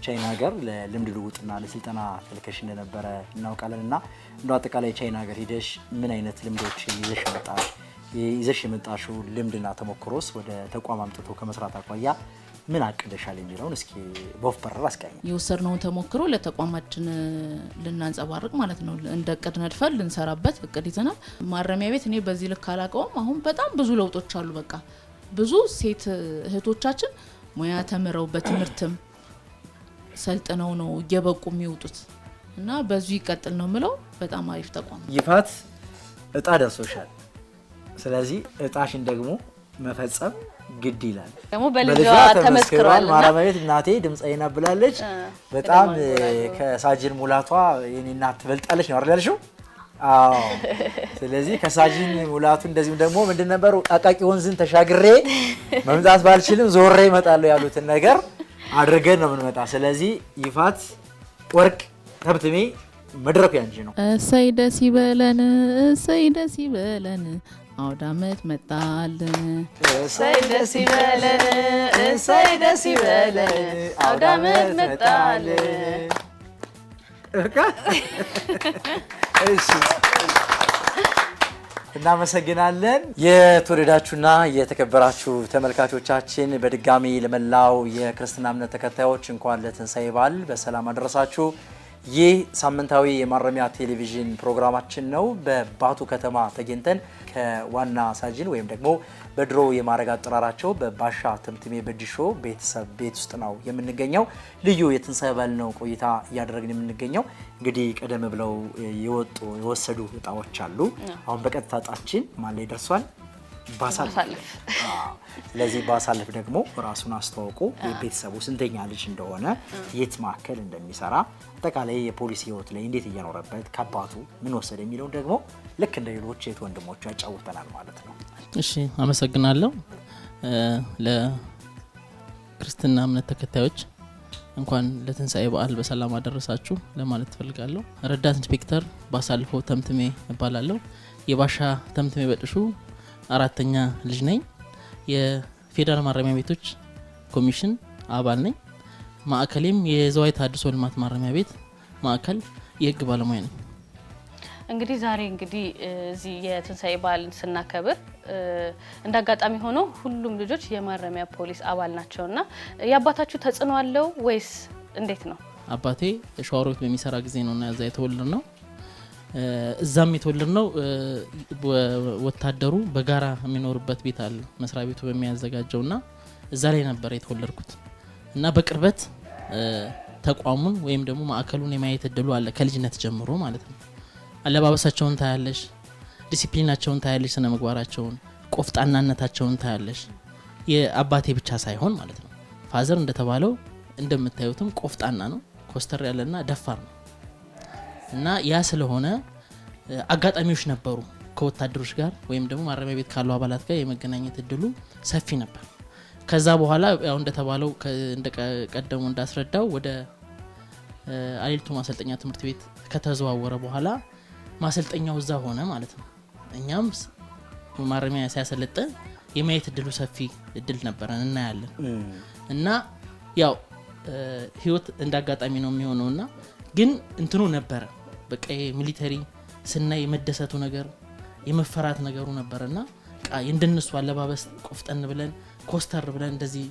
ቻይና ሀገር ለልምድ ልውውጥና ለስልጠና ተልከሽ እንደነበረ እናውቃለን። እና እንደው አጠቃላይ ቻይና ሀገር ሄደሽ ምን አይነት ልምዶች ይዘሽ የመጣሽው ልምድና ተሞክሮስ ወደ ተቋም አምጥቶ ከመስራት አኳያ ምን አቅደሻል የሚለውን እስኪ በወፍ በረር አስቃኝ። የወሰድነውን ተሞክሮ ለተቋማችን ልናንጸባርቅ ማለት ነው። እንደ እቅድ ነድፈን ልንሰራበት እቅድ ይዘናል። ማረሚያ ቤት እኔ በዚህ ልክ አላውቀውም። አሁን በጣም ብዙ ለውጦች አሉ። በቃ ብዙ ሴት እህቶቻችን ሙያ ተምረው በትምህርትም ሰልጥነው ነው እየበቁ የሚወጡት እና በዚህ ይቀጥል ነው ምለው። በጣም አሪፍ ተቋም። ይፋት እጣ ደርሶሻል። ስለዚህ እጣሽን ደግሞ መፈጸም ግድ ይላል። ደግሞ በልጇ ተመስክሯል። ማረሚያ ቤት እናቴ ድምጻዬን አብላለች። በጣም ከሳጅን ሙላቷ የኔ እናት ትበልጣለች ነው አይደል ያልሽው? አዎ። ስለዚህ ከሳጅን ሙላቱ እንደዚህም ደግሞ ምንድነበር አቃቂ ወንዝን ተሻግሬ መምጣት ባልችልም ዞሬ እመጣለሁ ያሉትን ነገር አድርገን ነው የምንመጣ። ስለዚህ ይፋት ወርቅ ተብትሜ መድረኩ ያንቺ ነው። እሰይ ደስ ይበለን፣ እሰይ ደስ ይበለን፣ አውደ ዓመት መጣልን። እሰይ ደስ ይበለን፣ እሰይ ደስ ይበለን፣ አውደ ዓመት መጣልን። እሺ እናመሰግናለን። የተወደዳችሁና የተከበራችሁ ተመልካቾቻችን በድጋሚ ለመላው የክርስትና እምነት ተከታዮች እንኳን ለትንሳኤ በዓል በሰላም አደረሳችሁ። ይህ ሳምንታዊ የማረሚያ ቴሌቪዥን ፕሮግራማችን ነው። በባቱ ከተማ ተገኝተን ከዋና ሳጅን ወይም ደግሞ በድሮ የማዕረግ አጠራራቸው በባሻ ተምትሜ በዲሾ ቤተሰብ ቤት ውስጥ ነው የምንገኘው። ልዩ የትንሳኤ በዓል ነው ቆይታ እያደረግን የምንገኘው። እንግዲህ ቀደም ብለው የወሰዱ እጣዎች አሉ። አሁን በቀጥታ እጣችን ማን ላይ ደርሷል? ባሳልፍ። ስለዚህ ባሳልፍ ደግሞ ራሱን አስተዋውቆ የቤተሰቡ ስንተኛ ልጅ እንደሆነ የት ማዕከል እንደሚሰራ አጠቃላይ የፖሊስ ህይወት ላይ እንዴት እየኖረበት ከአባቱ ምን ወሰደ የሚለውን ደግሞ ልክ እንደ ሌሎች የት ወንድሞቹ ያጫውተናል ማለት ነው። እሺ አመሰግናለሁ። ለክርስትና እምነት ተከታዮች እንኳን ለትንሳኤ በዓል በሰላም አደረሳችሁ ለማለት ፈልጋለሁ። ረዳት ኢንስፔክተር ባሳልፎ ተምትሜ እባላለሁ። የባሻ ተምትሜ በጥሹ አራተኛ ልጅ ነኝ። የፌዴራል ማረሚያ ቤቶች ኮሚሽን አባል ነኝ። ማዕከሌም የዘዋይ ታድሶ ልማት ማረሚያ ቤት ማዕከል የህግ ባለሙያ ነኝ። እንግዲህ ዛሬ እዚህ የትንሳኤ በዓልን ስናከብር እንዳጋጣሚ ሆኖ ሁሉም ልጆች የማረሚያ ፖሊስ አባል ናቸውና የአባታችሁ ተጽዕኖ አለው ወይስ እንዴት ነው? አባቴ ሸዋሮት በሚሰራ ጊዜ ነውና ያዛ የተወለድነው። እዛም የተወለድነው ወታደሩ በጋራ የሚኖርበት ቤት አለ መስሪያ ቤቱ በሚያዘጋጀውና እዛ ላይ ነበር የተወለድኩት እና በቅርበት ተቋሙን ወይም ደግሞ ማዕከሉን የማየት እድሉ አለ ከልጅነት ጀምሮ ማለት ነው። አለባበሳቸውን ታያለሽ፣ ዲሲፕሊናቸውን ታያለሽ፣ ስነ ምግባራቸውን፣ ቆፍጣናነታቸውን ታያለሽ። የአባቴ ብቻ ሳይሆን ማለት ነው። ፋዘር እንደተባለው እንደምታዩትም ቆፍጣና ነው፣ ኮስተር ያለና ደፋር ነው እና ያ ስለሆነ አጋጣሚዎች ነበሩ ከወታደሮች ጋር ወይም ደግሞ ማረሚያ ቤት ካሉ አባላት ጋር የመገናኘት እድሉ ሰፊ ነበር። ከዛ በኋላ ያው እንደተባለው እንደቀደሙ እንዳስረዳው ወደ አሌልቱ ማሰልጠኛ ትምህርት ቤት ከተዘዋወረ በኋላ ማሰልጠኛው እዛ ሆነ ማለት ነው። እኛም ማረሚያ ሲያሰለጥን የማየት እድሉ ሰፊ እድል ነበረን እናያለን። እና ያው ህይወት እንዳጋጣሚ ነው የሚሆነውና ግን እንትኑ ነበረ በቃ ሚሊተሪ ስናይ የመደሰቱ ነገር የመፈራት ነገሩ ነበርና እንደነሱ አለባበስ ቆፍጠን ብለን ኮስተር ብለን እንደዚህ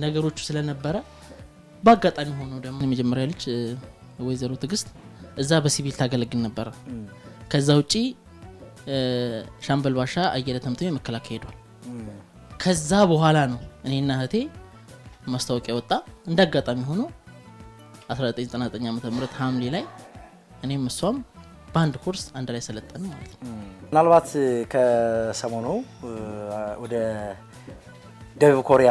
ነገሮች ስለነበረ በአጋጣሚ ሆኖ ደግሞ የመጀመሪያ ልጅ ወይዘሮ ትግስት እዛ በሲቪል ታገለግል ነበር። ከዛ ውጪ ሻምበል ባሻ አየለ ተምትሜ መከላከያ ሄዷል። ከዛ በኋላ ነው እኔና እህቴ ማስታወቂያ ወጣ። እንዳጋጣሚ ሆኖ 1999 ዓ.ም ሐምሌ ላይ እኔም እሷም በአንድ ኮርስ አንድ ላይ ሰለጠን ማለት ነው። ምናልባት ከሰሞኑ ወደ ደቡብ ኮሪያ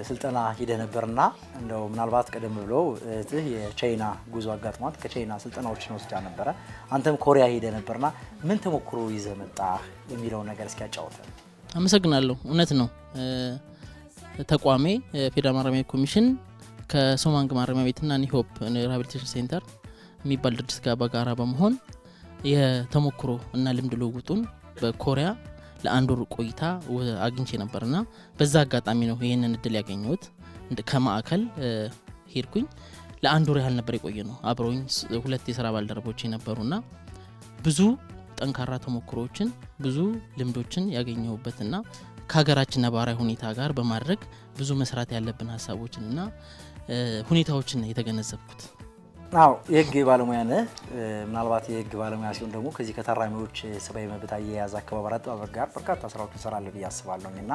ስልጠና ሄደ ነበርና እንደው ምናልባት ቀደም ብሎ እህትህ የቻይና ጉዞ አጋጥሟት ከቻይና ስልጠናዎችን ወስዳ ነበረ። አንተም ኮሪያ ሄደ ነበርና ምን ተሞክሮ ይዘህ መጣህ የሚለው ነገር እስኪ ያጫውተን። አመሰግናለሁ። እውነት ነው ተቋሜ ፌዴራል ማረሚያ ኮሚሽን ከሶማንግ ማረሚያ ቤትና ኒሆፕ ሪሃቢሊቴሽን ሴንተር የሚባል ድርጅት ጋር በጋራ በመሆን የተሞክሮ እና ልምድ ልውውጡን በኮሪያ ለአንድ ወር ቆይታ አግኝቼ ነበርና በዛ አጋጣሚ ነው ይሄንን እድል ያገኘሁት። ከማዕከል ሄድኩኝ። ለአንድ ወር ያህል ነበር የቆየ ነው። አብረውኝ ሁለት የሥራ ባልደረቦች ነበሩና ብዙ ጠንካራ ተሞክሮዎችን ብዙ ልምዶችን ያገኘሁበትና ከሀገራችን ነባራዊ ሁኔታ ጋር በማድረግ ብዙ መስራት ያለብን ሀሳቦችንና ሁኔታዎችን የተገነዘብኩት። አዎ የህግ ባለሙያ ነህ። ምናልባት የህግ ባለሙያ ሲሆን ደግሞ ከዚህ ከታራሚዎች ሰብአዊ መብት አያያዝ አከባበር አጠባበቅ ጋር በርካታ ስራዎች ትሰራለህ ብዬ አስባለሁና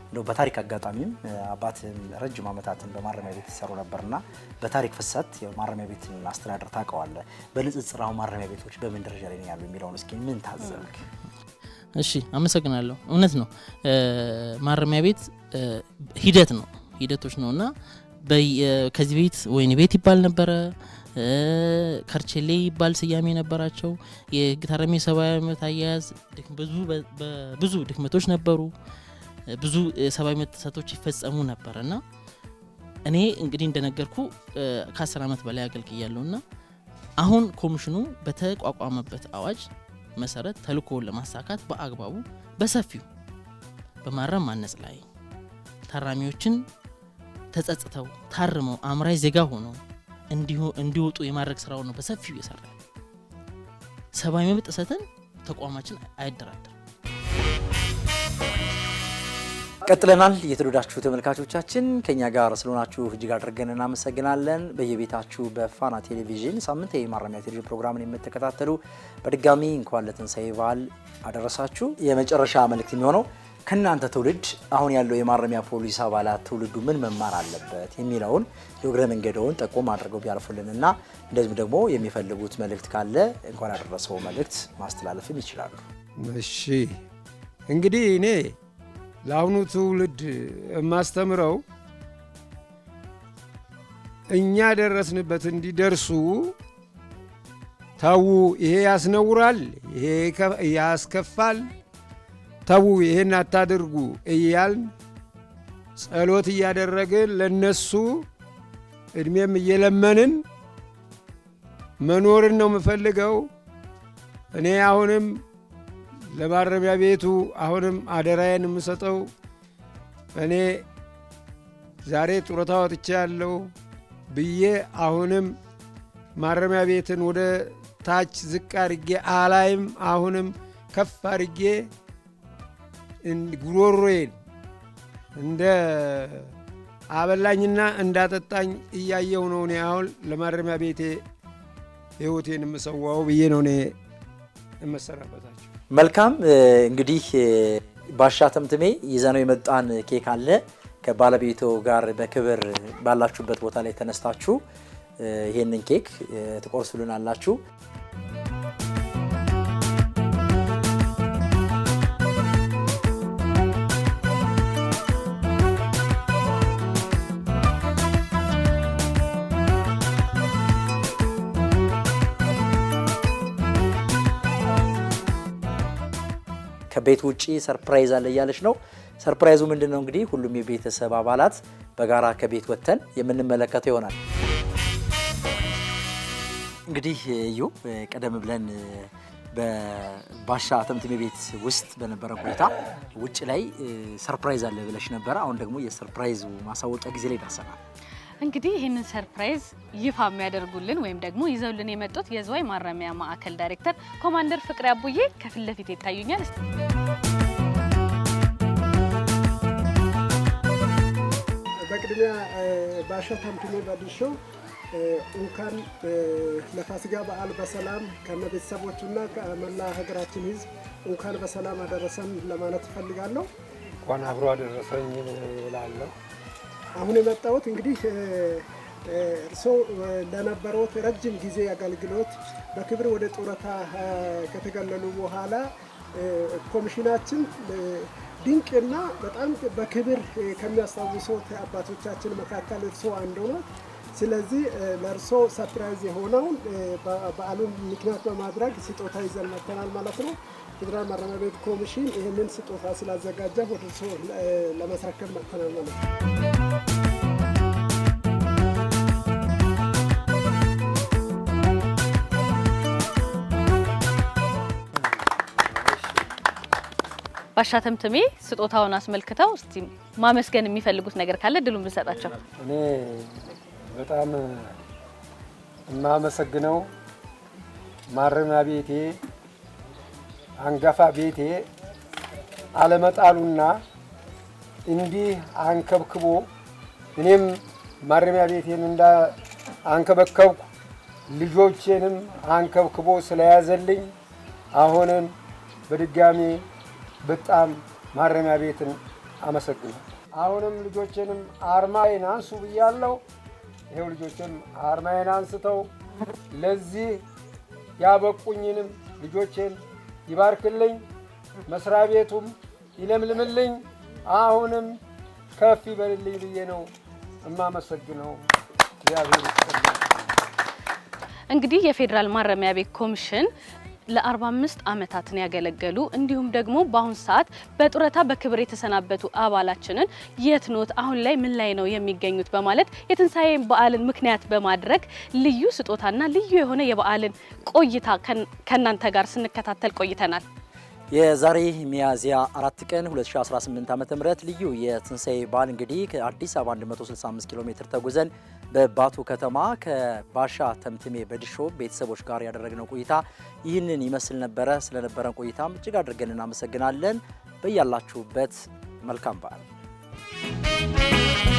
እንደው በታሪክ አጋጣሚም አባት ረጅም ዓመታትን በማረሚያ ቤት ይሰሩ ነበርና በታሪክ ፍሰት የማረሚያ ቤትን አስተዳደር ታውቀዋለህ። በንጽጽር አሁን ማረሚያ ቤቶች በምን ደረጃ ላይ ያሉ የሚለውን እስኪ ምን ታዘብክ? እሺ አመሰግናለሁ። እውነት ነው ማረሚያ ቤት ሂደት ነው ሂደቶች ነውና ከዚህ ቤት ወይኔ ቤት ይባል ነበረ፣ ከርቸሌ ይባል ስያሜ ነበራቸው። የህግ ታራሚ ሰብአዊ መብት አያያዝ ብዙ ድክመቶች ነበሩ፣ ብዙ ሰብአዊ መብት ጥሰቶች ይፈጸሙ ነበርና እኔ እንግዲህ እንደነገርኩ ከ10 ዓመት በላይ አገልግያለሁና አሁን ኮሚሽኑ በተቋቋመበት አዋጅ መሰረት ተልእኮውን ለማሳካት በአግባቡ በሰፊው በማረም ማነጽ ላይ ታራሚዎችን ተጸጽተው ታርመው አምራይ ዜጋ ሆነው እንዲወጡ የማድረግ ስራው ነው በሰፊው ይሰራል። ሰብአዊ መብት ጥሰትን ተቋማችን አይደራደርም። ቀጥለናል። የተወደዳችሁ ተመልካቾቻችን ከኛ ጋር ስለሆናችሁ እጅግ አድርገን እናመሰግናለን። በየቤታችሁ በፋና ቴሌቪዥን ሳምንታዊ የማረሚያ ቴሌቪዥን ፕሮግራምን የምትከታተሉ በድጋሚ እንኳን ለትንሳኤ በዓል አደረሳችሁ። የመጨረሻ መልእክት የሚሆነው ከናንተ ትውልድ አሁን ያለው የማረሚያ ፖሊስ አባላት ትውልዱ ምን መማር አለበት የሚለውን የእግረ መንገደውን ጠቆም አድርገው ቢያልፉልንና እንደዚሁም ደግሞ የሚፈልጉት መልእክት ካለ እንኳን ያደረሰው መልእክት ማስተላለፍም ይችላሉ። እሺ እንግዲህ እኔ ለአሁኑ ትውልድ የማስተምረው እኛ ደረስንበት እንዲደርሱ ተዉ፣ ይሄ ያስነውራል፣ ይሄ ያስከፋል፣ ተዉ ይሄን አታድርጉ እያልን ጸሎት እያደረግን ለነሱ እድሜም እየለመንን መኖርን ነው የምፈልገው። እኔ አሁንም ለማረሚያ ቤቱ አሁንም አደራዬን የምሰጠው እኔ ዛሬ ጡረታ ወጥቼ ያለው ብዬ አሁንም ማረሚያ ቤትን ወደ ታች ዝቅ አድርጌ አላይም፣ አሁንም ከፍ አድርጌ ጉሮሮዬን እንደ አበላኝና እንዳጠጣኝ እያየው ነው። እኔ አሁን ለማረሚያ ቤቴ ሕይወቴን የምሰዋው ብዬ ነው እኔ የምሰራበታቸው። መልካም እንግዲህ ባሻ ተምትሜ ይዘነው የመጣን ኬክ አለ። ከባለቤቱ ጋር በክብር ባላችሁበት ቦታ ላይ ተነስታችሁ ይሄንን ኬክ ትቆርሱልን አላችሁ። ከቤት ውጪ ሰርፕራይዝ አለ እያለች ነው። ሰርፕራይዙ ምንድነው? እንግዲህ ሁሉም የቤተሰብ አባላት በጋራ ከቤት ወጥተን የምንመለከተው ይሆናል። እንግዲህ እዩ ቀደም ብለን በባሻ ተምትሜ ቤት ውስጥ በነበረ ቆይታ ውጭ ላይ ሰርፕራይዝ አለ ብለሽ ነበር። አሁን ደግሞ የሰርፕራይዙ ማሳወቂያ ጊዜ ላይ ደርሰናል። እንግዲህ ይህንን ሰርፕራይዝ ይፋ የሚያደርጉልን ወይም ደግሞ ይዘውልን የመጡት የዝዋይ ማረሚያ ማዕከል ዳይሬክተር ኮማንደር ፍቅሬ አቡዬ ከፊት ለፊት ይታዩኛል። በቅድሚያ ባሻ ተምትሜ በድሾ እንኳን ለፋሲካ በዓል በሰላም ከነቤተሰቦቹና ከመላ ሀገራችን ሕዝብ እንኳን በሰላም አደረሰን ለማለት እፈልጋለሁ። እንኳን አብሮ አደረሰኝ እላለሁ። አሁን የመጣሁት እንግዲህ እርስዎ ለነበሩት ረጅም ጊዜ አገልግሎት በክብር ወደ ጡረታ ከተገለሉ በኋላ ኮሚሽናችን ድንቅና በጣም በክብር ከሚያስታውሱት አባቶቻችን መካከል እርስዎ አንዱ ነው። ስለዚህ ለእርስዎ ሰርፕራይዝ የሆነውን በዓሉን ምክንያት በማድረግ ስጦታ ይዘን መጥተናል ማለት ነው። ፌዴራል ማረሚያ ቤት ኮሚሽን ይህንን ስጦታ ስላዘጋጀ ወደ እርስዎ ለማስረከብ መጥተናል ማለት ነው። ባሻ ተምትሜ ስጦታውን አስመልክተው እስቲ ማመስገን የሚፈልጉት ነገር ካለ ድሉን ብንሰጣቸው። እኔ በጣም የማመሰግነው ማረሚያ ቤቴ አንጋፋ ቤቴ አለመጣሉና እንዲህ አንከብክቦ እኔም ማረሚያ ቤቴን እንዳ አንከበከብኩ ልጆቼንም አንከብክቦ ስለያዘልኝ አሁንም በድጋሚ በጣም ማረሚያ ቤትን አመሰግናለሁ። አሁንም ልጆቼንም አርማዬን አንሱ ብያለሁ። ይሄው ልጆቼም አርማዬን አንስተው ለዚህ ያበቁኝንም ልጆቼን ይባርክልኝ፣ መስሪያ ቤቱም ይለምልምልኝ፣ አሁንም ከፍ ይበልልኝ ብዬ ነው የማመሰግነው። እግዚአብሔር ይስጥልኝ። እንግዲህ የፌዴራል ማረሚያ ቤት ኮሚሽን ለ45 ዓመታትን ያገለገሉ እንዲሁም ደግሞ በአሁን ሰዓት በጡረታ በክብር የተሰናበቱ አባላችንን የት ኖት፣ አሁን ላይ ምን ላይ ነው የሚገኙት በማለት የትንሳኤ በዓልን ምክንያት በማድረግ ልዩ ስጦታና ልዩ የሆነ የበዓልን ቆይታ ከናንተ ጋር ስንከታተል ቆይተናል። የዛሬ ሚያዝያ 4 ቀን 2018 ዓ.ም ልዩ የትንሳኤ በዓል እንግዲህ ከአዲስ አበባ 165 ኪሎ ሜትር ተጉዘን በባቱ ከተማ ከባሻ ተምትሜ በድሾ ቤተሰቦች ጋር ያደረግነው ቆይታ ይህንን ይመስል ነበረ። ስለነበረን ቆይታም እጅግ አድርገን እናመሰግናለን። በያላችሁበት መልካም በዓል ነው።